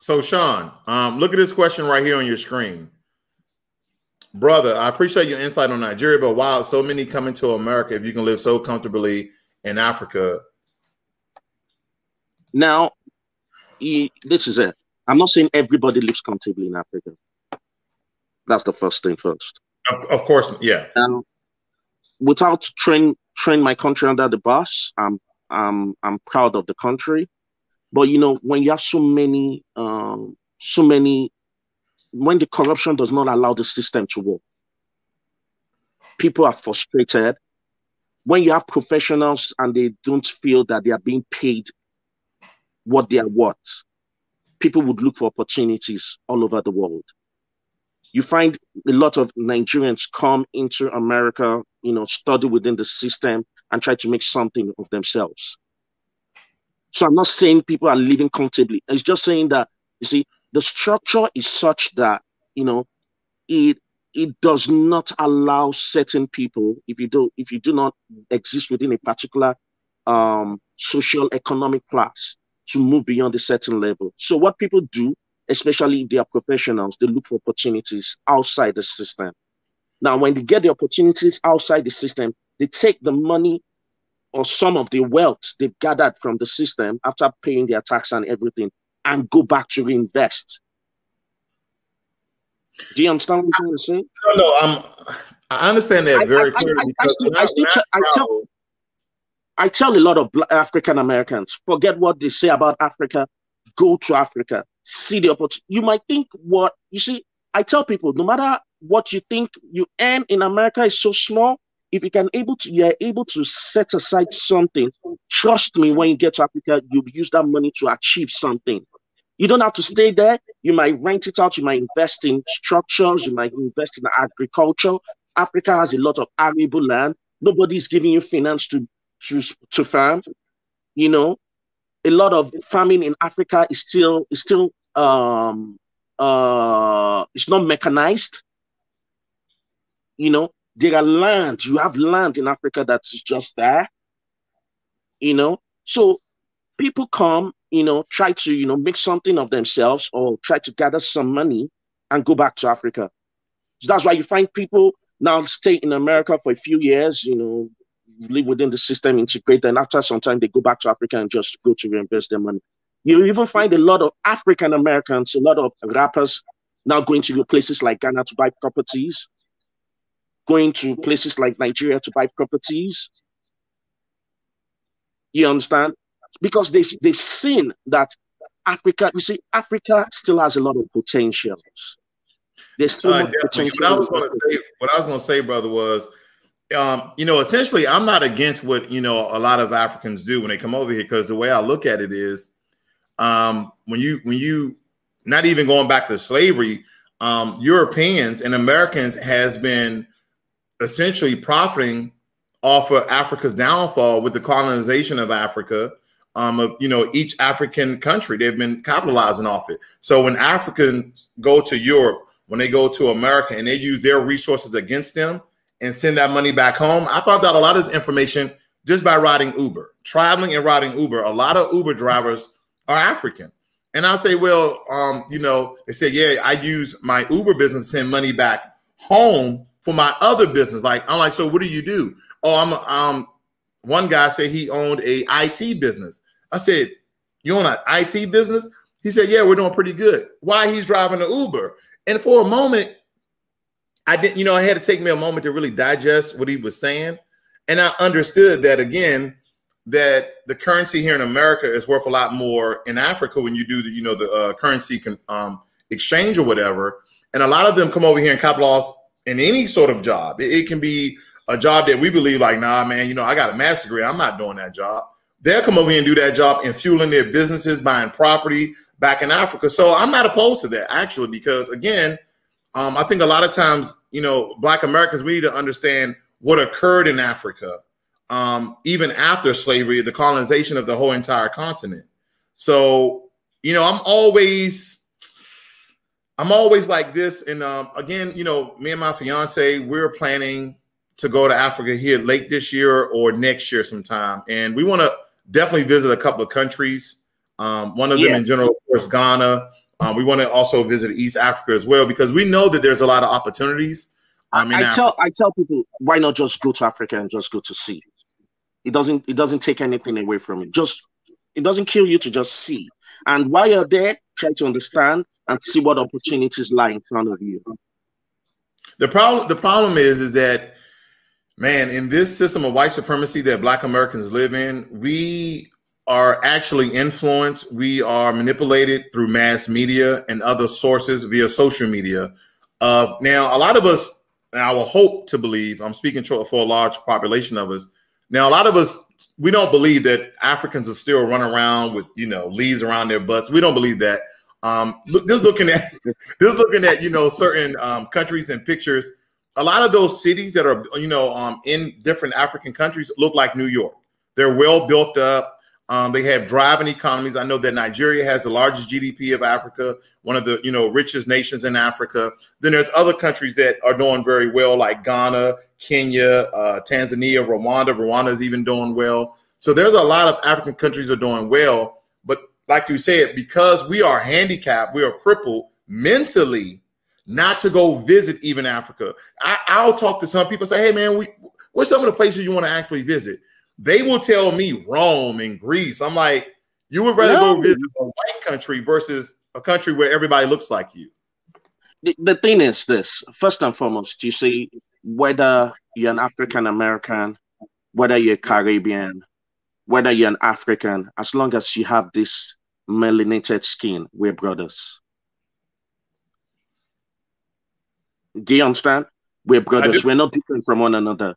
So Sean, look at this question right here on your screen. Brother, I appreciate your insight on Nigeria, but wow, so many coming to America if you can live so comfortably in Africa. Now, this is it. I'm not saying everybody lives comfortably in Africa. That's the first thing first. Of course, yeah. Without train my country under the bus, I'm proud of the country. But when you have so many, when the corruption does not allow the system to work, people are frustrated. When you have professionals and they don't feel that they are being paid what they are worth, people would look for opportunities all over the world. You find a lot of Nigerians come into America, study within the system and try to make something of themselves. So I'm not saying people are living comfortably. It's just saying that, you see, the structure is such that, it does not allow certain people, if you do not exist within a particular social economic class, to move beyond a certain level. So what people do, especially if they are professionals, they look for opportunities outside the system. Now, when they get the opportunities outside the system, they take the money or some of the wealth they've gathered from the system after paying their tax and everything and go back to reinvest. Do you understand what I'm trying to say? No, I understand that very clearly. I tell a lot of African Americans, forget what they say about Africa, go to Africa, see the opportunity. You might think I tell people, no matter what you think you earn in America is so small, if you are able to set aside something, trust me, when you get to Africa, you'll use that money to achieve something. You don't have to stay there. You might rent it out. You might invest in structures. You might invest in agriculture. Africa has a lot of arable land. Nobody's giving you finance to farm. A lot of farming in Africa is still it's not mechanized. There are land. You have land in Africa that's just there. So people come, try to, make something of themselves or try to gather some money and go back to Africa. So that's why you find people now stay in America for a few years, live within the system, integrate, and after some time they go back to Africa and just go to reinvest their money. You even find a lot of African Americans, a lot of rappers now going to places like Ghana to buy properties, going to places like Nigeria to buy properties. You understand? Because they've seen that Africa still has a lot of potentials. There's so much potential. What I was going to say, brother, was, essentially, I'm not against what, a lot of Africans do when they come over here, because the way I look at it is, when you not even going back to slavery, Europeans and Americans has been essentially profiting off of Africa's downfall with the colonization of Africa, of each African country. They've been capitalizing off it. So when Africans go to Europe, when they go to America, and they use their resources against them and send that money back home, I found out a lot of this information just by riding Uber, traveling and riding Uber. A lot of Uber drivers are African. And I say, well, they say, yeah, I use my Uber business to send money back home for my other business. I'm like, so what do you do? Oh, one guy said he owned a IT business. I said, you own an IT business? He said, yeah, we're doing pretty good. Why? He's driving an Uber. And for a moment, I didn't, I had to take me a moment to really digest what he was saying. And I understood that, again, that the currency here in America is worth a lot more in Africa when you do the currency exchange or whatever. And a lot of them come over here and capitalize in any sort of job. It can be a job that we believe like, nah, man, I got a master's degree. I'm not doing that job. They'll come over here and do that job and fueling their businesses, buying property back in Africa. So I'm not opposed to that, actually, because, again, I think a lot of times, Black Americans, we need to understand what occurred in Africa, even after slavery, the colonization of the whole entire continent. So, I'm always like this. And again, me and my fiance, we're planning to go to Africa here late this year or next year sometime. And we want to definitely visit a couple of countries. One of them in general, of course, Ghana. We want to also visit East Africa as well, because we know that there's a lot of opportunities. I tell people, why not just go to Africa and just go to see? It doesn't take anything away from it. It doesn't kill you to just see. And while you're there, try to understand and see what opportunities lie in front of you. The problem is that, man, in this system of white supremacy that Black Americans live in, we are actually influenced. We are manipulated through mass media and other sources via social media. Now, a lot of us, and I will hope to believe, I'm speaking for a large population of us. Now, a lot of us, we don't believe that Africans are still running around with, leaves around their butts. We don't believe that. Just looking at certain countries and pictures, a lot of those cities that are, in different African countries look like New York. They're well built up. They have driving economies. I know that Nigeria has the largest GDP of Africa, one of the, richest nations in Africa. Then there's other countries that are doing very well, like Ghana, Kenya, Tanzania, Rwanda. Rwanda is even doing well. So there's a lot of African countries that are doing well. But like you said, because we are handicapped, we are crippled mentally, not to go visit even Africa. I'll talk to some people, say, hey, man, what's some of the places you want to actually visit? They will tell me Rome and Greece. I'm like, you would rather go visit a white country versus a country where everybody looks like you. The thing is this, first and foremost, you see, whether you're an African American, whether you're Caribbean, whether you're an African, as long as you have this melanated skin, we're brothers. Do you understand? We're brothers. We're not different from one another.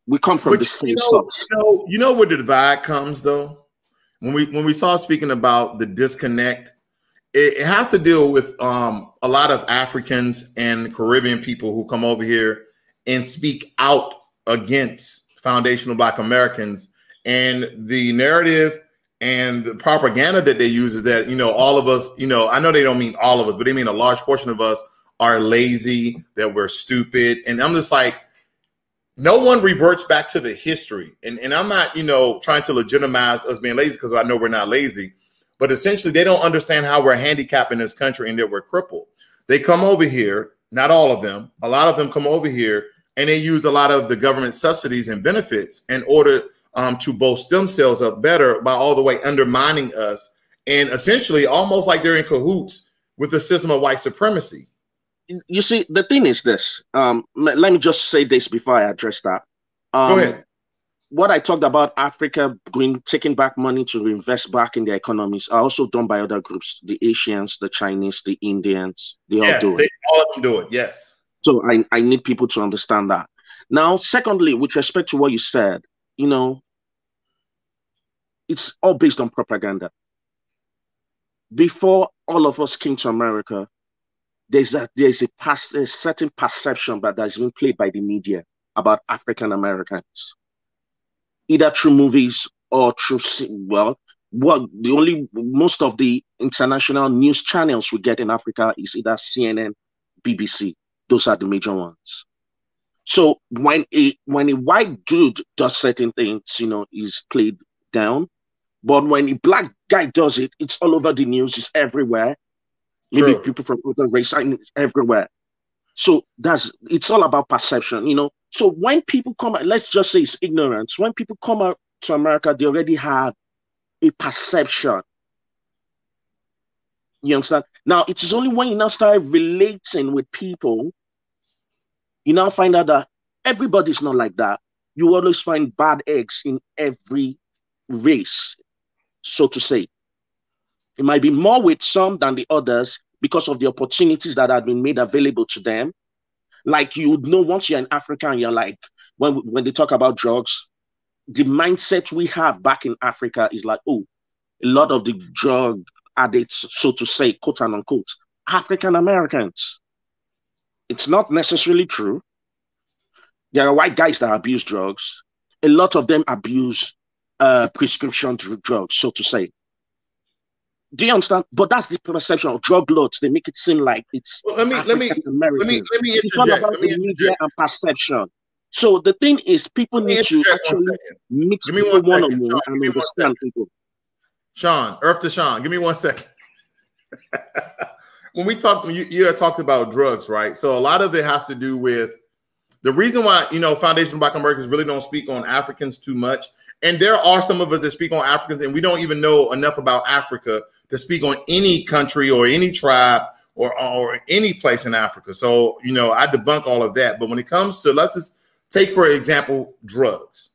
We come from the same source. You know where the divide comes, though? When we saw speaking about the disconnect, it has to deal with a lot of Africans and Caribbean people who come over here and speak out against foundational Black Americans. And the narrative and the propaganda that they use is that, all of us, I know they don't mean all of us, but they mean a large portion of us are lazy, that we're stupid. And I'm just like, no one reverts back to the history. And I'm not, trying to legitimize us being lazy, because I know we're not lazy. But essentially, they don't understand how we're handicapped in this country and that we're crippled. They come over here, not all of them, a lot of them come over here, and they use a lot of the government subsidies and benefits in order to boast themselves up better by all the way undermining us, and essentially almost like they're in cahoots with the system of white supremacy. You see, the thing is this. Let me just say this before I address that. Go ahead. What I talked about Africa taking back money to invest back in their economies are also done by other groups. The Asians, the Chinese, the Indians, they all do it. All of them do it, yes. So I need people to understand that. Now, secondly, with respect to what you said, it's all based on propaganda. Before all of us came to America, there's a certain perception that has been played by the media about African Americans, either through movies or through, well, what the only most of the international news channels we get in Africa is either CNN, BBC. Those are the major ones. So when a white dude does certain things, is played down. But when a black guy does it, it's all over the news, it's everywhere. Maybe True. people from other race are everywhere. So it's all about perception, So when people come, let's just say it's ignorance. When people come out to America, they already have a perception. You understand? Now, it is only when you now start relating with people, you now find out that everybody's not like that. You always find bad eggs in every race, so to say. It might be more with some than the others because of the opportunities that have been made available to them. Like you would know once you're in Africa and you're like, when they talk about drugs, the mindset we have back in Africa is like, oh, a lot of the drug addicts, so to say, quote and unquote, African Americans. It's not necessarily true. There are white guys that abuse drugs. A lot of them abuse prescription drugs, so to say. Do you understand? But that's the perception of drug lords. They make it seem like it's African Americans. It's all about the media and perception. So the thing is, people need to actually mix people one-on-one and understand people. Sean, Earth to Sean, give me 1 second. When we talked, you had talked about drugs, right? So a lot of it has to do with the reason why, Foundation of Black Americans really don't speak on Africans too much. And there are some of us that speak on Africans, and we don't even know enough about Africa to speak on any country or any tribe or any place in Africa. So, I debunk all of that. But when it comes to, let's just take, for example, drugs.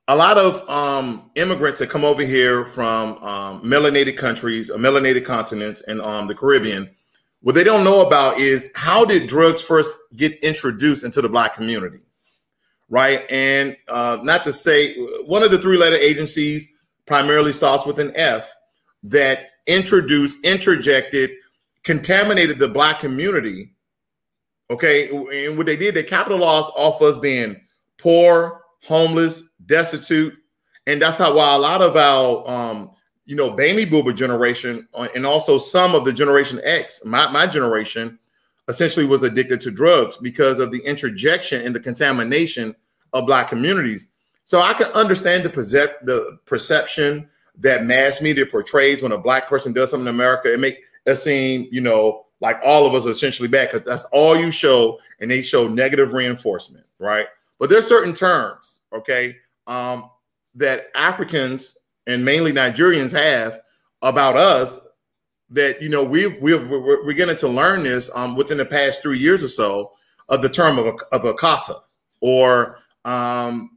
A lot of immigrants that come over here from melanated countries, melanated continents, and the Caribbean, what they don't know about is how did drugs first get introduced into the Black community, right? And not to say one of the three-letter agencies primarily starts with an F that interjected, contaminated the Black community, okay? And what they did, they capitalized off us being poor, homeless, destitute. And that's why a lot of our, baby boomer generation and also some of the Generation X, my generation, essentially was addicted to drugs because of the interjection and the contamination of Black communities. So I can understand the perception that mass media portrays when a Black person does something in America. It makes it seem, like all of us are essentially bad because that's all you show, and they show negative reinforcement, right? But there's certain terms, okay, that Africans and mainly Nigerians have about us that, we're getting to learn this within the past 3 years or so of the term of a kata, or the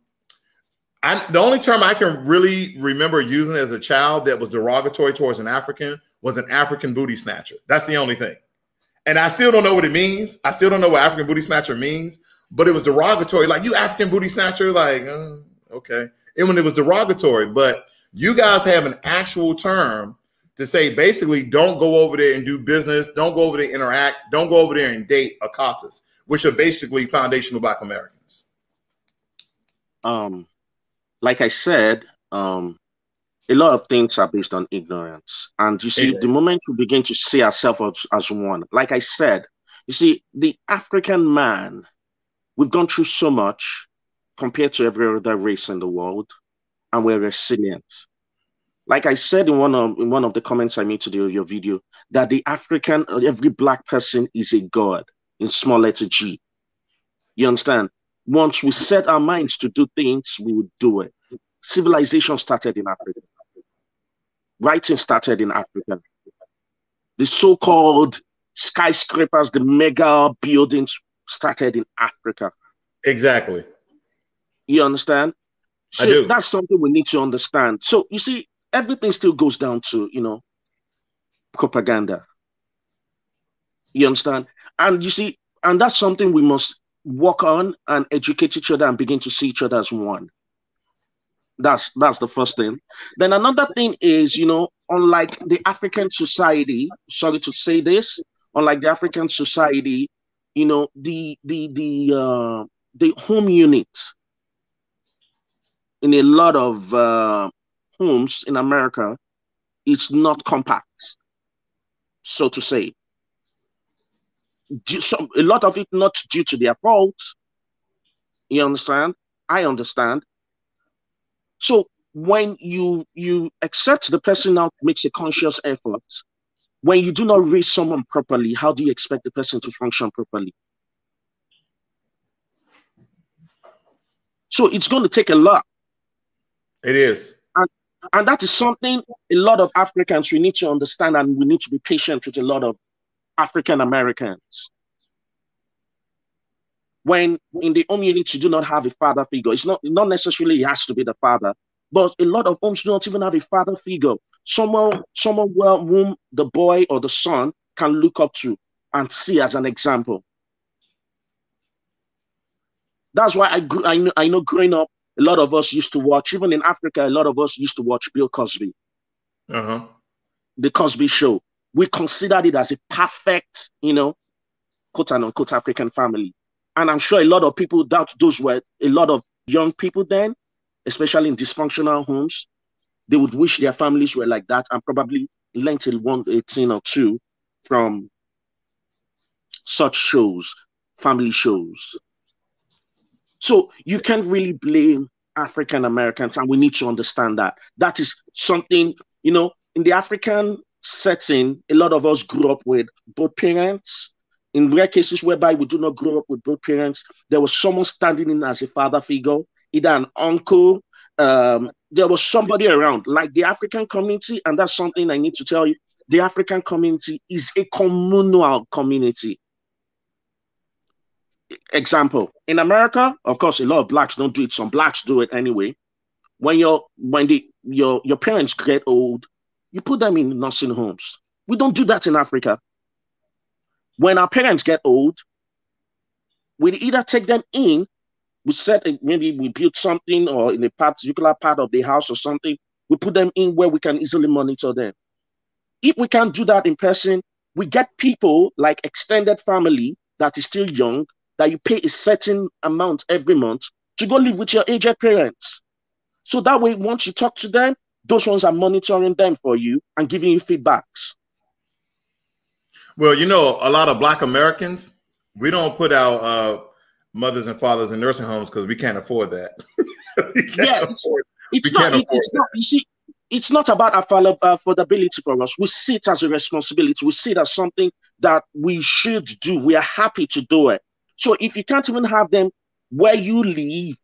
only term I can really remember using as a child that was derogatory towards an African was an African booty snatcher. That's the only thing. And I still don't know what it means. I still don't know what African booty snatcher means, but it was derogatory. Like, you African booty snatcher, like, okay. And when it was derogatory, but you guys have an actual term to say, basically, don't go over there and do business. Don't go over there and interact. Don't go over there and date Akatas, which are basically foundational Black Americans. Like I said, a lot of things are based on ignorance. And you see, the moment we begin to see ourselves as one, like I said, you see, the African man, we've gone through so much compared to every other race in the world, and we're resilient. Like I said in one of the comments I made to your video, that the African, every Black person is a god in small letter G. You understand? Once we set our minds to do things, we would do it. Civilization started in Africa. Writing started in Africa. The so-called skyscrapers, the mega buildings started in Africa. Exactly. You understand? So I do. That's something we need to understand. So you see, everything still goes down to, propaganda. You understand? And you see, and that's something we must work on and educate each other and begin to see each other as one. That's the first thing. Then another thing is, unlike the African society, sorry to say this, unlike the African society, the home unit in a lot of homes in America, it's not compact, so to say. A lot of it not due to their fault. You understand? I understand. So when you accept the person now makes a conscious effort, when you do not raise someone properly, how do you expect the person to function properly? So it's going to take a lot. It is. And that is something a lot of Africans, we need to understand, and we need to be patient with a lot of African Americans. When in the home unit you do not have a father figure, it's not necessarily it has to be the father, but a lot of homes do not even have a father figure. Someone whom the boy or the son can look up to and see as an example. That's why I know growing up, a lot of us used to watch, even in Africa, a lot of us used to watch Bill Cosby. The Cosby Show. We considered it as a perfect, quote unquote African family. And I'm sure a lot of people, those were a lot of young people then, especially in dysfunctional homes, they would wish their families were like that and probably learned a thing or two from such shows, family shows. So you can't really blame African Americans, and we need to understand that. That is something, in the African setting, a lot of us grew up with both parents. In rare cases whereby we do not grow up with both parents, there was someone standing in as a father figure, either an uncle. There was somebody around, like the African community, and that's something I need to tell you. The African community is a communal community. Example, in America, of course, a lot of blacks don't do it. Some blacks do it anyway. When your parents get old, you put them in nursing homes. We don't do that in Africa. When our parents get old, we either take them in, maybe we build something, or in a particular part of the house or something, we put them in where we can easily monitor them. If we can't do that in person, we get people like extended family that is still young, that you pay a certain amount every month to go live with your aged parents. So that way, once you talk to them, those ones are monitoring them for you and giving you feedbacks. Well, a lot of Black Americans, we don't put our mothers and fathers in nursing homes because we can't afford that. It's not about affordability for us. We see it as a responsibility. We see it as something that we should do. We are happy to do it. So if you can't even have them where you live,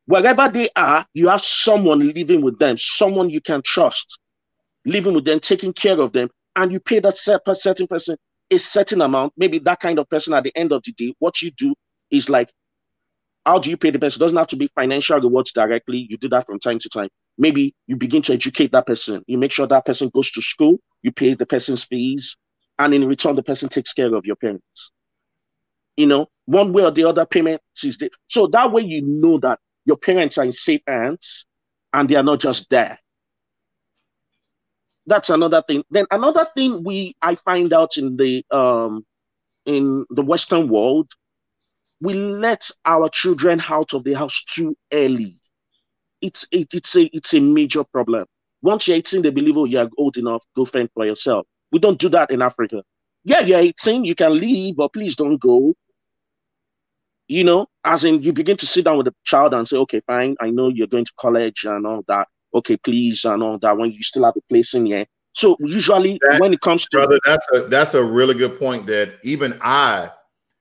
wherever they are, you have someone living with them, someone you can trust, living with them, taking care of them, and you pay that certain person a certain amount, maybe that kind of person at the end of the day. What you do is like, how do you pay the person? It doesn't have to be financial rewards directly. You do that from time to time. Maybe you begin to educate that person. You make sure that person goes to school. You pay the person's fees. And in return, the person takes care of your parents. One way or the other, payment is there. So that way you know that your parents are in safe hands and they are not just there. That's another thing. Then another thing I find out in the Western world, we let our children out of the house too early. It's a major problem. Once you're 18, they believe, oh, you're old enough, go fend for yourself. We don't do that in Africa. Yeah, you're 18, you can leave, but please don't go. As in, you begin to sit down with the child and say, okay, fine, I know you're going to college and all that. Okay, please, and all that, when you still have a place in here. So usually when it comes to... Brother, that's a really good point, that even I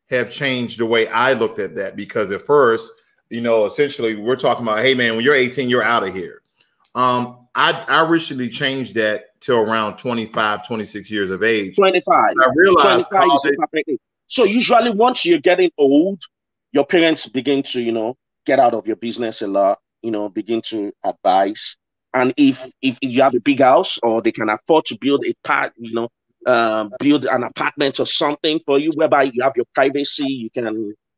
have changed the way I looked at that, because at first, essentially we're talking about, hey man, when you're 18, you're out of here. I recently changed that to around 25, 26 years of age. 25. I realized 25 is a perfect age. So usually once you're getting old, your parents begin to, get out of your business a lot, begin to advise. And if you have a big house, or they can afford to build build an apartment or something for you, whereby you have your privacy,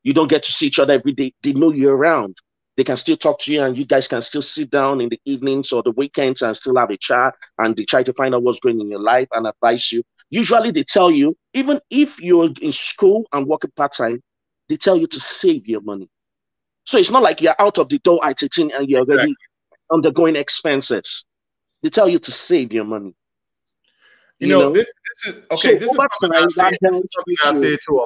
you don't get to see each other every day. They know you're around. They can still talk to you, and you guys can still sit down in the evenings or the weekends and still have a chat, and they try to find out what's going on in your life and advise you. Usually they tell you, even if you're in school and working part-time, they tell you to save your money. So it's not like you're out of the door at 18 and you're already undergoing expenses. They tell you to save your money. You know, this is okay. So this is something I've said. This is something I've said to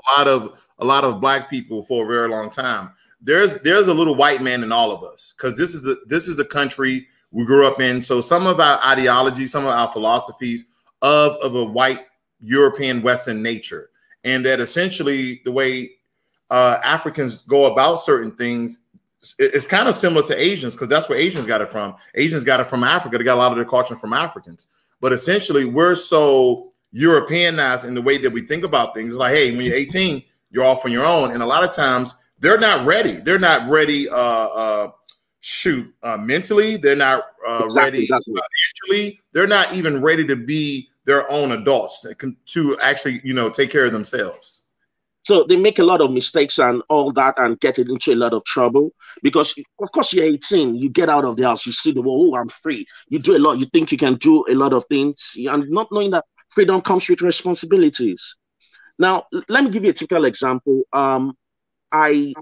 a lot of black people for a very long time. There's a little white man in all of us, because this is the country we grew up in. So some of our ideologies, some of our philosophies of a white European Western nature, and that essentially the way Africans go about certain things, it's kind of similar to Asians, because that's where Asians got it from. Asians got it from Africa. They got a lot of their culture from Africans. But essentially, we're so Europeanized in the way that we think about things. It's like, hey, when you're 18, you're off on your own. And a lot of times they're not ready. They're not ready mentally. They're not ready financially. They're not even ready to be their own adults to actually, take care of themselves. So they make a lot of mistakes and all that and get into a lot of trouble because, of course, you're 18. You get out of the house. You see the world. Oh, I'm free. You do a lot. You think you can do a lot of things. And not knowing that freedom comes with responsibilities. Now, let me give you a typical example. I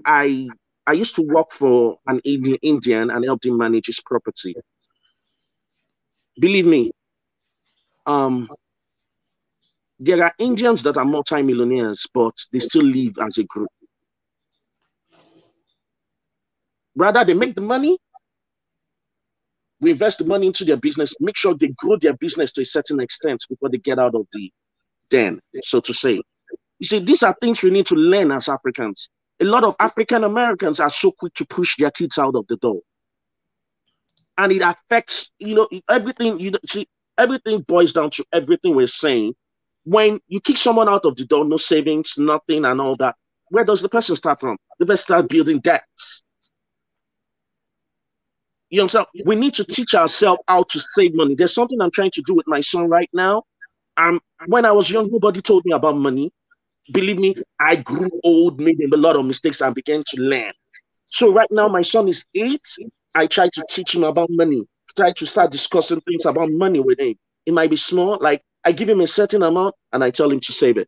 used to work for an Indian and help him manage his property. Believe me, there are Indians that are multimillionaires, but they still live as a group. Rather, they make the money, we invest the money into their business, make sure they grow their business to a certain extent before they get out of the den, so to say. You see, these are things we need to learn as Africans. A lot of African Americans are so quick to push their kids out of the door. And it affects, everything, everything boils down to everything we're saying. When you kick someone out of the door, no savings, nothing and all that, where does the person start from? The person start building debts. You understand? We need to teach ourselves how to save money. There's something I'm trying to do with my son right now. When I was young, nobody told me about money. Believe me, I grew old, made a lot of mistakes, and began to learn. So right now, my son is 8. I try to teach him about money, try to start discussing things about money with him. It might be small, like I give him a certain amount and I tell him to save it.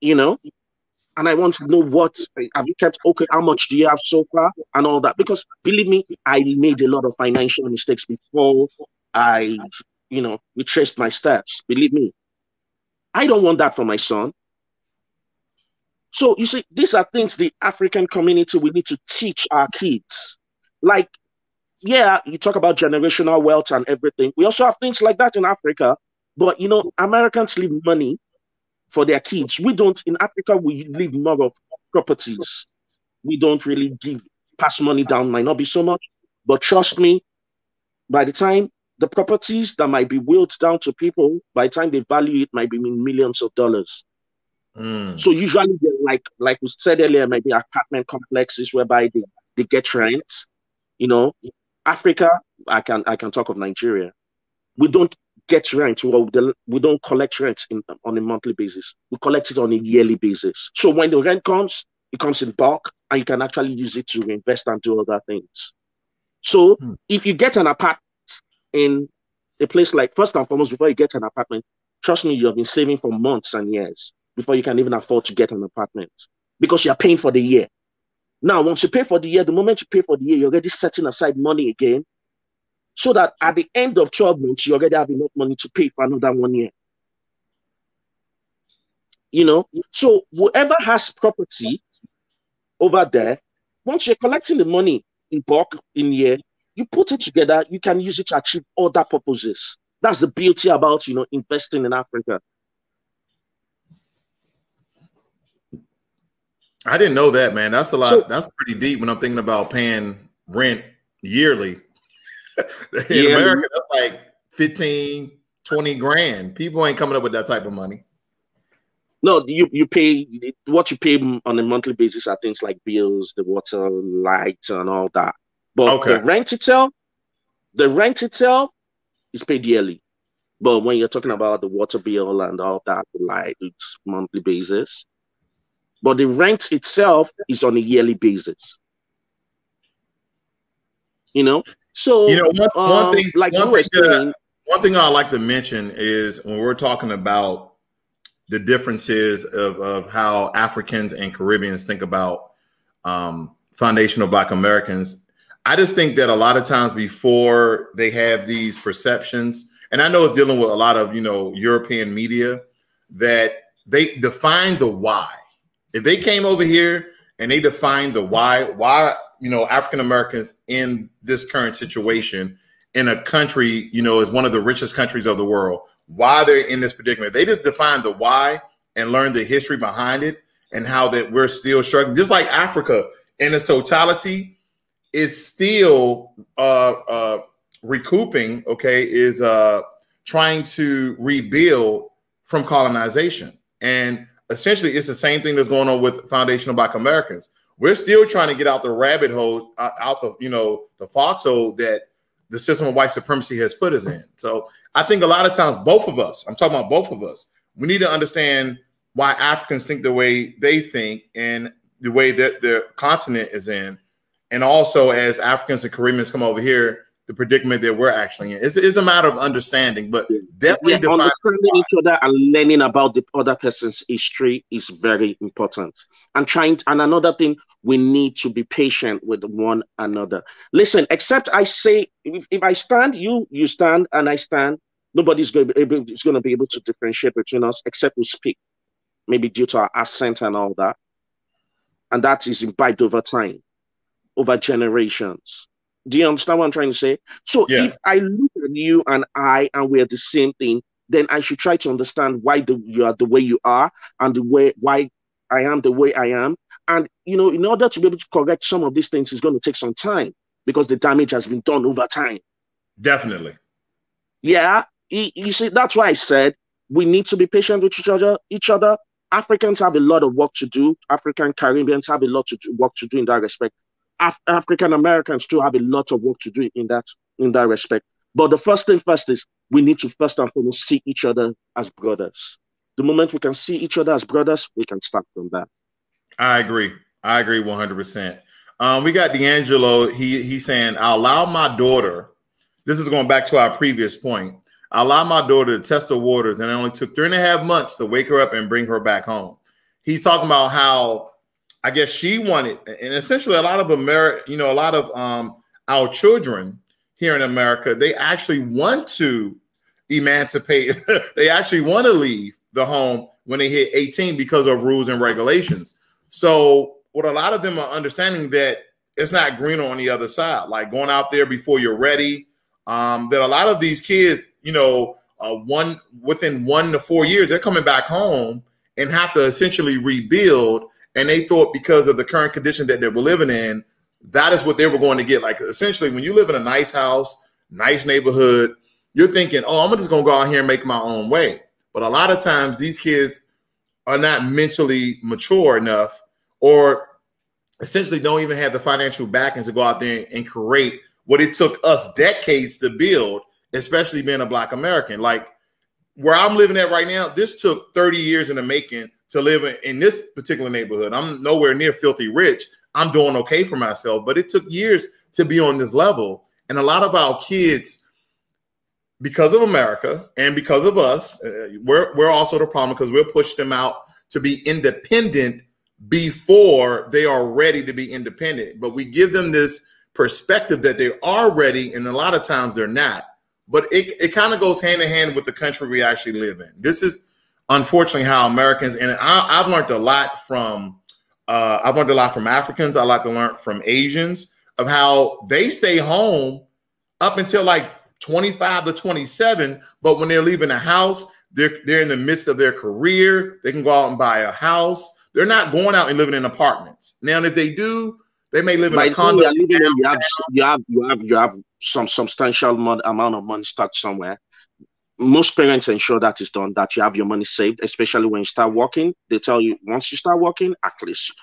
And I want to know what have you kept, okay, how much do you have so far and all that? Because believe me, I made a lot of financial mistakes before I, retraced my steps. Believe me, I don't want that for my son. So you see, these are things the African community, we need to teach our kids. Like, yeah, you talk about generational wealth and everything. We also have things like that in Africa. But, Americans leave money for their kids. We don't. In Africa, we leave more of properties. We don't really pass money down. Might not be so much. But trust me, by the time the properties that might be willed down to people, by the time they value it, might be in millions of dollars. So usually, like we said earlier, maybe apartment complexes whereby they get rent. Africa, I can talk of Nigeria. We don't get rent. We don't collect rent on a monthly basis. We collect it on a yearly basis. So when the rent comes, it comes in bulk, and you can actually use it to invest and do other things. So if you get an apartment in a place like, first and foremost, before you get an apartment, trust me, you have been saving for months and years before you can even afford to get an apartment, because you're paying for the year. Now, once you pay for the year, the moment you pay for the year, you're already setting aside money again, so that at the end of 12 months, you already have enough money to pay for another 1 year. So whoever has property over there, once you're collecting the money in bulk in year, you put it together, you can use it to achieve other purposes. That's the beauty about, investing in Africa. I didn't know that, man. That's a lot. That's pretty deep when I'm thinking about paying rent yearly. In America, that's like 15, 20 grand. People ain't coming up with that type of money. No, you pay what you pay on a monthly basis are things like bills, the water, light, and all that. But the rent itself is paid yearly. But when you're talking about the water bill and all that, the light, it's monthly basis. But the rent itself is on a yearly basis. So one thing I like to mention is when we're talking about the differences of how Africans and Caribbeans think about foundational Black Americans. I just think that a lot of times before they have these perceptions, and I know it's dealing with a lot of, European media, that they define the why. If they came over here and they define the why, African Americans in this current situation in a country, is one of the richest countries of the world, why they're in this predicament. They just define the why and learn the history behind it and how that we're still struggling. Just like Africa in its totality is still recouping, is trying to rebuild from colonization. And essentially, it's the same thing that's going on with foundational Black Americans. We're still trying to get out the rabbit hole, out the foxhole that the system of white supremacy has put us in. So I think a lot of times, both of us, I'm talking about both of us, we need to understand why Africans think the way they think and the way that their continent is in. And also, as Africans and Caribbeans come over here, the predicament that we're actually in. It's a matter of understanding, but definitely understanding each other and learning about the other person's history is very important. And another thing, we need to be patient with one another. Listen, except I say, if I stand, you stand, and I stand, nobody's going to be able to differentiate between us except we speak, maybe due to our accent and all that. And that is imbibed over time, over generations. Do you understand what I'm trying to say? So if I look at you and we're the same thing, then I should try to understand why you are the way you are and why I am the way I am. And, in order to be able to correct some of these things, it's going to take some time because the damage has been done over time. Definitely. Yeah. You see, that's why I said we need to be patient with each other. Africans have a lot of work to do. African Caribbeans have a lot of work to do in that respect. African Americans too have a lot of work to do in that respect. But the first thing first is we need to first and foremost see each other as brothers. The moment we can see each other as brothers, we can start from that. I agree 100%. We got D'Angelo. He's saying, I'll allow my daughter, this is going back to our previous point, I allowed my daughter to test the waters, and it only took 3.5 months to wake her up and bring her back home. He's talking about how, I guess she wanted, and essentially a lot of our children here in America, they actually want to emancipate. They actually want to leave the home when they hit 18 because of rules and regulations. So what a lot of them are understanding that it's not greener on the other side, like going out there before you're ready. That a lot of these kids, within 1 to 4 years, they're coming back home and have to essentially rebuild. And they thought because of the current condition that they were living in, that is what they were going to get. Like essentially, when you live in a nice house, nice neighborhood, you're thinking, oh, I'm just going to go out here and make my own way. But a lot of times these kids are not mentally mature enough, or essentially don't even have the financial backing to go out there and create what it took us decades to build, especially being a Black American. Like where I'm living at right now, this took 30 years in the making to live in this particular neighborhood. I'm nowhere near filthy rich. I'm doing okay for myself, but it took years to be on this level. And a lot of our kids, because of America and because of us, we're also the problem because we'll push them out to be independent before they are ready to be independent. But we give them this perspective that they are ready, and a lot of times they're not. But it kind of goes hand in hand with the country we actually live in. This is unfortunately how Americans, and I've learned a lot from Africans. I like to learn from Asians of how they stay home up until like 25 to 27. But when they're leaving the house, they're in the midst of their career. They can go out and buy a house. They're not going out and living in apartments. Now, if they do, they may live in a condo. You have some substantial amount of money stuck somewhere. Most parents ensure that is done, that you have your money saved, especially when you start working. They tell you once you start working, at least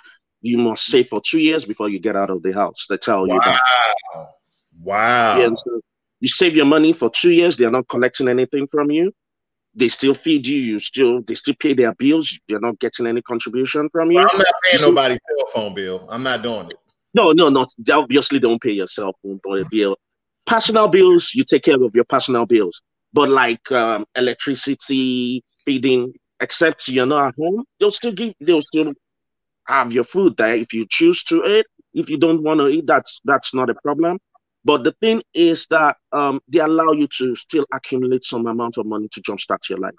you must save for 2 years before you get out of the house. They tell you that. Wow. Yeah, so you save your money for 2 years. They're not collecting anything from you. They still feed you. They still pay their bills. They're not getting any contribution from you. Well, I'm not paying nobody's cell phone bill. I'm not doing it. No. They obviously don't pay your cell phone bill. Personal bills, you take care of your personal bills. But like electricity, feeding, except you're not at home, they'll still have your food there if you choose to eat. If you don't want to eat, that's not a problem. But the thing is that they allow you to still accumulate some amount of money to jumpstart your life.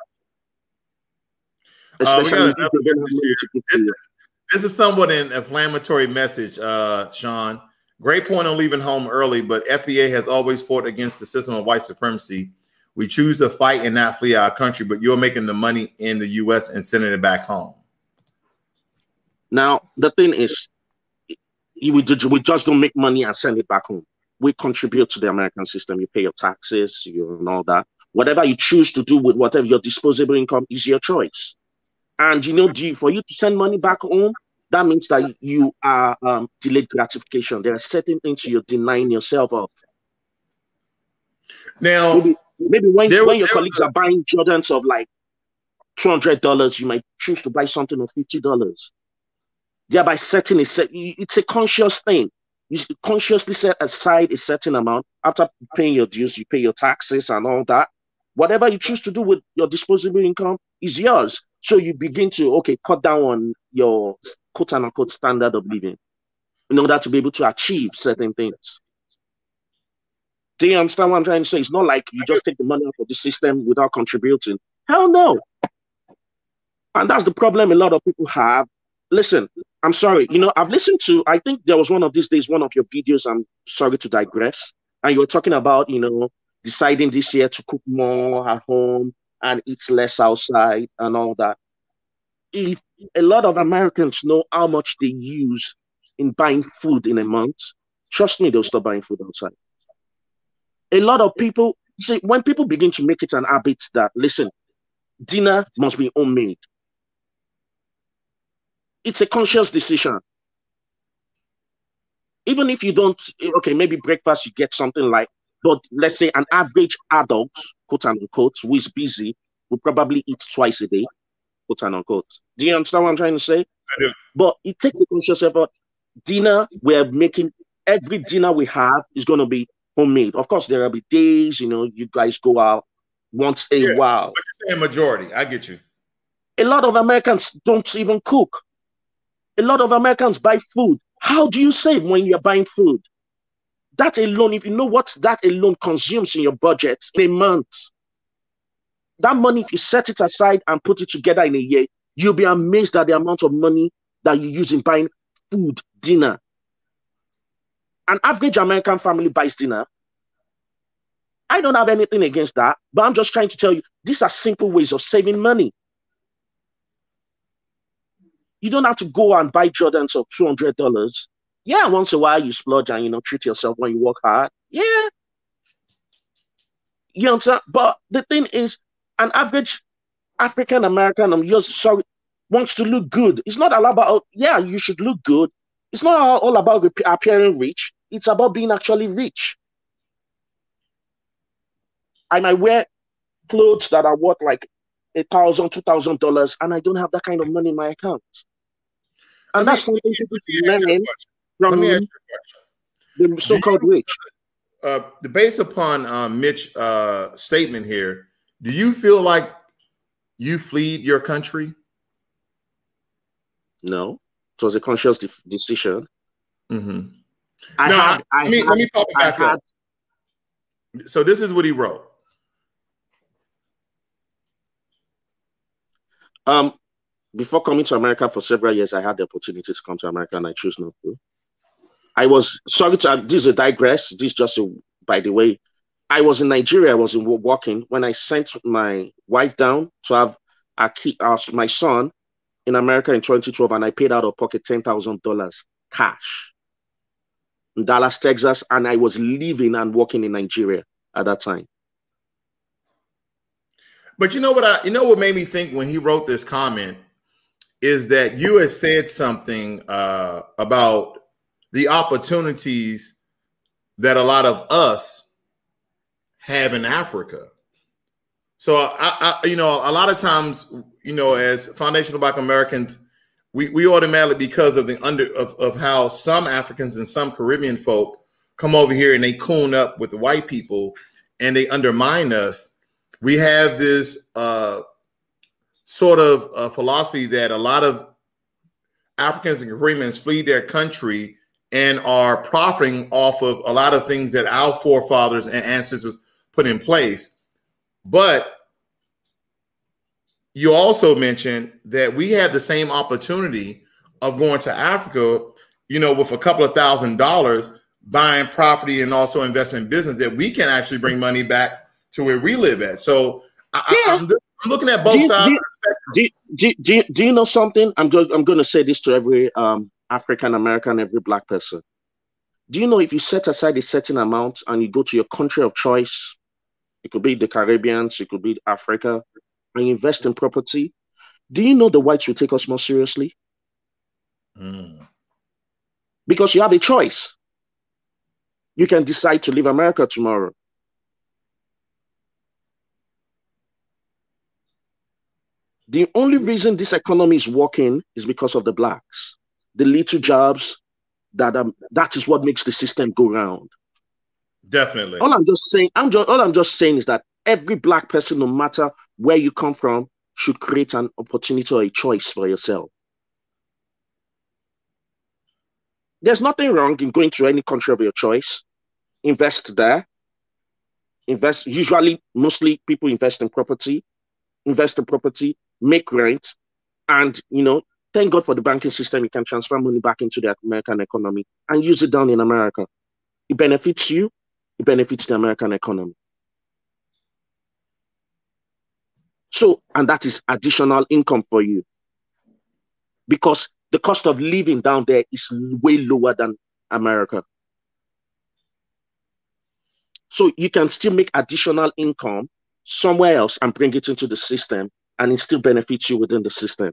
Especially if you don't have money to give to you. This is somewhat an inflammatory message, Sean. Great point on leaving home early, but FBA has always fought against the system of white supremacy. We choose to fight and not flee our country, but you're making the money in the U.S. and sending it back home. Now, the thing is, we just don't make money and send it back home. We contribute to the American system. You pay your taxes, and all that. Whatever you choose to do with whatever your disposable income is your choice. And for you to send money back home, that means that you are delayed gratification. There are certain things you're denying yourself of. Now, maybe when your colleagues are buying Jordans of like $200, you might choose to buy something of $50. Thereby setting it's a conscious thing. You consciously set aside a certain amount. After paying your dues, you pay your taxes and all that. Whatever you choose to do with your disposable income is yours. So you begin to, cut down on your quote unquote standard of living in order to be able to achieve certain things. Do you understand what I'm trying to say? It's not like you just take the money out of the system without contributing. Hell no. And that's the problem a lot of people have. Listen, I'm sorry. I've listened to, I think there was one of these days, one of your videos, I'm sorry to digress, and you were talking about, deciding this year to cook more at home and eat less outside and all that. If a lot of Americans know how much they use in buying food in a month, trust me, they'll stop buying food outside. A lot of people, see, when people begin to make it an habit that, listen, dinner must be homemade, it's a conscious decision. Even if you don't, maybe breakfast, you get something like, but let's say an average adult, quote unquote, who is busy, will probably eat twice a day, quote unquote. Do you understand what I'm trying to say? I do. But it takes a conscious effort. We're making, every dinner we have is going to be homemade. Of course, there will be days, you guys go out once a while. But you're saying majority. I get you. A lot of Americans don't even cook. A lot of Americans buy food. How do you save when you're buying food? That alone, if you know what that alone consumes in your budget in a month, that money, if you set it aside and put it together in a year, you'll be amazed at the amount of money that you use in buying food, dinner. An average American family buys dinner. I don't have anything against that, but I'm just trying to tell you, these are simple ways of saving money. You don't have to go and buy Jordans of $200. Yeah, once a while you splurge and, treat yourself when you work hard. Yeah. You understand? But the thing is, an average African American, wants to look good. It's not all about, you should look good. It's not all about appearing rich. It's about being actually rich. I might wear clothes that are worth like $1,000, $2,000, and I don't have that kind of money in my account. And that's something people learn from the so-called rich. Based upon Mitch's statement here, do you feel like you fled your country? No, it was a conscious decision. Mm-hmm. Let me pop it back up. So this is what he wrote. Before coming to America for several years, I had the opportunity to come to America and I chose not to. I was, this is a digress. This is just by the way, I was in Nigeria, I was working when I sent my wife down to have my son in America in 2012, and I paid out of pocket $10,000 cash in Dallas, Texas, and I was living and working in Nigeria at that time. But you know what made me think when he wrote this comment is that you had said something about the opportunities that a lot of us have in Africa. So a lot of times, as foundational Black Americans, we automatically, because of of how some Africans and some Caribbean folk come over here and they coon up with the white people and they undermine us. We have this sort of philosophy that a lot of Africans and Caribbeans flee their country and are profiting off of a lot of things that our forefathers and ancestors put in place. But you also mentioned that we have the same opportunity of going to Africa, you know, with a couple of $1,000, buying property and also investing in business, that we can actually bring money back to where we live at. So I'm looking at both sides. Do you know something? I'm going to say this to every African American, every Black person. Do you know if you set aside a certain amount and you go to your country of choice, it could be the Caribbean, it could be Africa, and you invest in property, do you know the whites will take us more seriously? Because you have a choice. You can decide to leave America tomorrow. The only reason this economy is working is because of the Blacks. The little jobs, that is what makes the system go round. Definitely. All I'm just saying is that every Black person, no matter where you come from, should create an opportunity or a choice for yourself. There's nothing wrong in going to any country of your choice. Invest there. Usually, mostly people invest in property. Invest in property, make rent, and, you know, thank God for the banking system. You can transfer money back into the American economy and use it down in America. It benefits you. It benefits the American economy. So, and that is additional income for you, because the cost of living down there is way lower than America. So you can still make additional income somewhere else and bring it into the system, and it still benefits you within the system.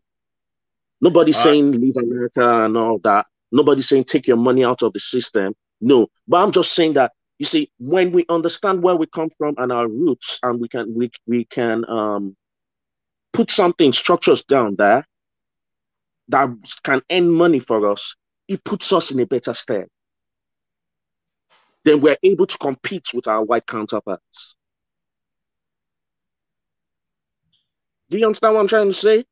Nobody's saying leave America and all that. Nobody's saying take your money out of the system. No, but I'm just saying that, you see, when we understand where we come from and our roots, and we can put something, structures down there that can earn money for us, it puts us in a better stead. Then we're able to compete with our white counterparts. Do you understand what I'm trying to say?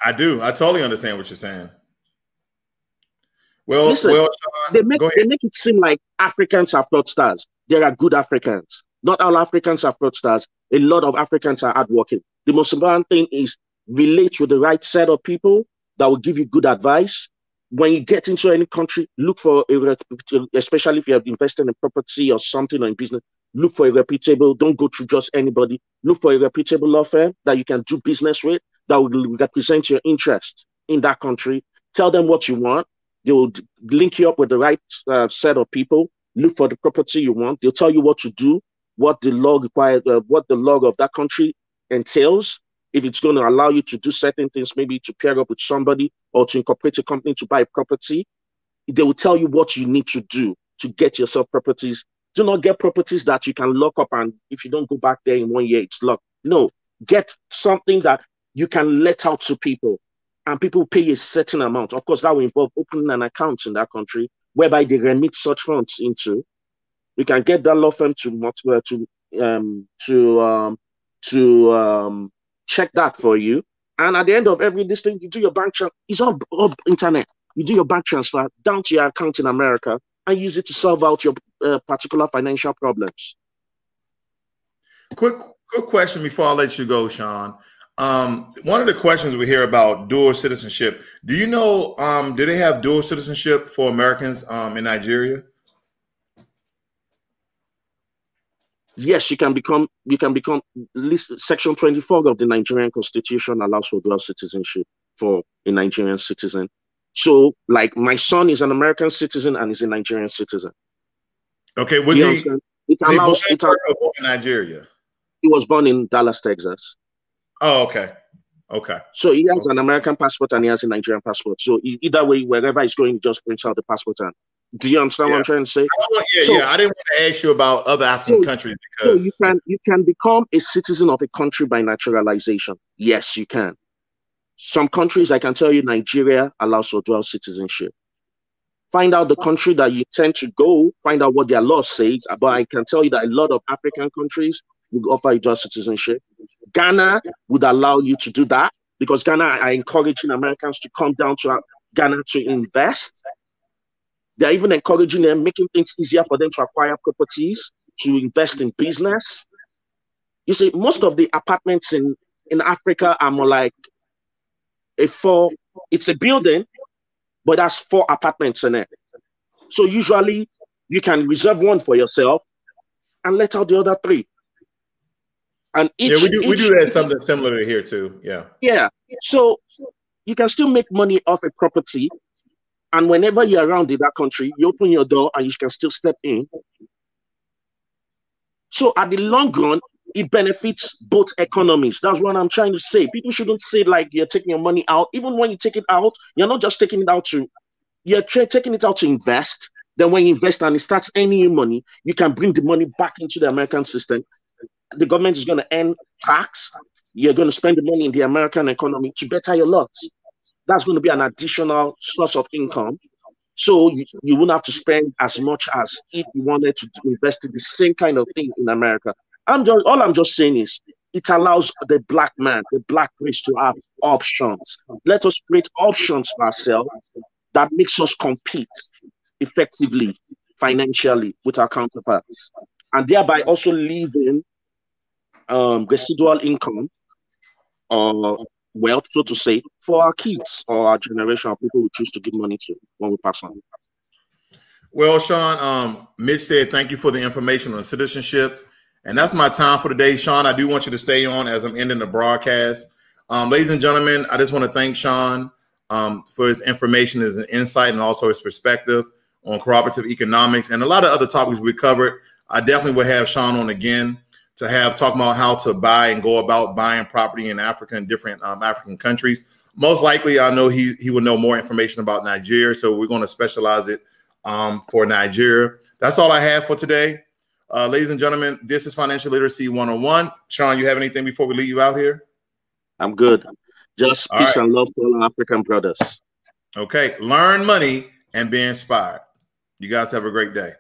I do. I totally understand what you're saying. Well, listen, Sean, they make it seem like Africans are fraudsters. There are good Africans. Not all Africans are fraudsters. A lot of Africans are hardworking. The most important thing is relate with the right set of people that will give you good advice. When you get into any country, look for especially if you have invested in property or something or in business, look for a reputable, don't go through just anybody. Look for a reputable law firm that you can do business with, that will represent your interest in that country. Tell them what you want. They will link you up with the right set of people. Look for the property you want. They'll tell you what to do, what the law requires, what the law of that country entails. If it's going to allow you to do certain things, maybe to pair up with somebody or to incorporate a company to buy property, they will tell you what you need to do to get yourself properties. Do not get properties that you can lock up, and if you don't go back there in 1 year, it's locked. No, get something that you can let out to people, and people pay a certain amount. Of course, that will involve opening an account in that country whereby they remit such funds into. You can get that law firm to check that for you. And at the end of every this thing, you do your bank transfer. It's all internet. You do your bank transfer down to your account in America and use it to solve out your particular financial problems. Quick question before I let you go, Sean. One of the questions we hear about dual citizenship. Do you know, do they have dual citizenship for Americans in Nigeria? Yes, you can become Section 24 of the Nigerian Constitution allows for dual citizenship for a Nigerian citizen. So, like, my son is an American citizen and is a Nigerian citizen. Okay, was he born in Nigeria? He was born in Dallas, Texas. Oh, okay. Okay. So he has an American passport and he has a Nigerian passport. So either way, wherever he's going, he just prints out the passport. And do you understand what I'm trying to say? I didn't want to ask you about other African countries because you can become a citizen of a country by naturalization. Yes, you can. Some countries, I can tell you, Nigeria allows for dual citizenship. Find out the country that you tend to go, find out what their law says. But I can tell you that a lot of African countries will offer you dual citizenship. Ghana would allow you to do that because Ghana are encouraging Americans to come down to Ghana to invest. They're even encouraging them, making things easier for them to acquire properties, to invest in business. You see, most of the apartments in Africa are more like it's a building, but that's 4 apartments in it. So usually you can reserve one for yourself and let out the other 3. And we do that something similar to here too. Yeah. Yeah. So you can still make money off a property. And whenever you're around in that country, you open your door and you can still step in. So at the long run, it benefits both economies. That's what I'm trying to say. People shouldn't say like you're taking your money out. Even when you take it out, you're not just taking it out you're taking it out to invest. Then when you invest and it starts earning you money, you can bring the money back into the American system. The government is going to earn tax. You're going to spend the money in the American economy to better your lot. That's going to be an additional source of income. So you wouldn't have to spend as much as if you wanted to invest in the same kind of thing in America. All I'm just saying is it allows the black man, the black race to have options. Let us create options for ourselves that makes us compete effectively financially with our counterparts, and thereby also leaving residual income or wealth, so to say, for our kids or our generation of people we choose to give money to when we pass on. Well, Sean, Mitch said thank you for the information on citizenship. And that's my time for today. Sean, I do want you to stay on as I'm ending the broadcast. Ladies and gentlemen, I just want to thank Sean for his information, his insight, and also his perspective on cooperative economics and a lot of other topics we covered. I definitely will have Sean on again to talk about how to buy and go about buying property in Africa and different African countries. Most likely, I know he will know more information about Nigeria, so we're going to specialize it for Nigeria. That's all I have for today. Ladies and gentlemen, this is Financial Literacy 101. Sean, you have anything before we leave you out here? I'm good. Just peace and love to all African brothers. Okay. Learn money and be inspired. You guys have a great day.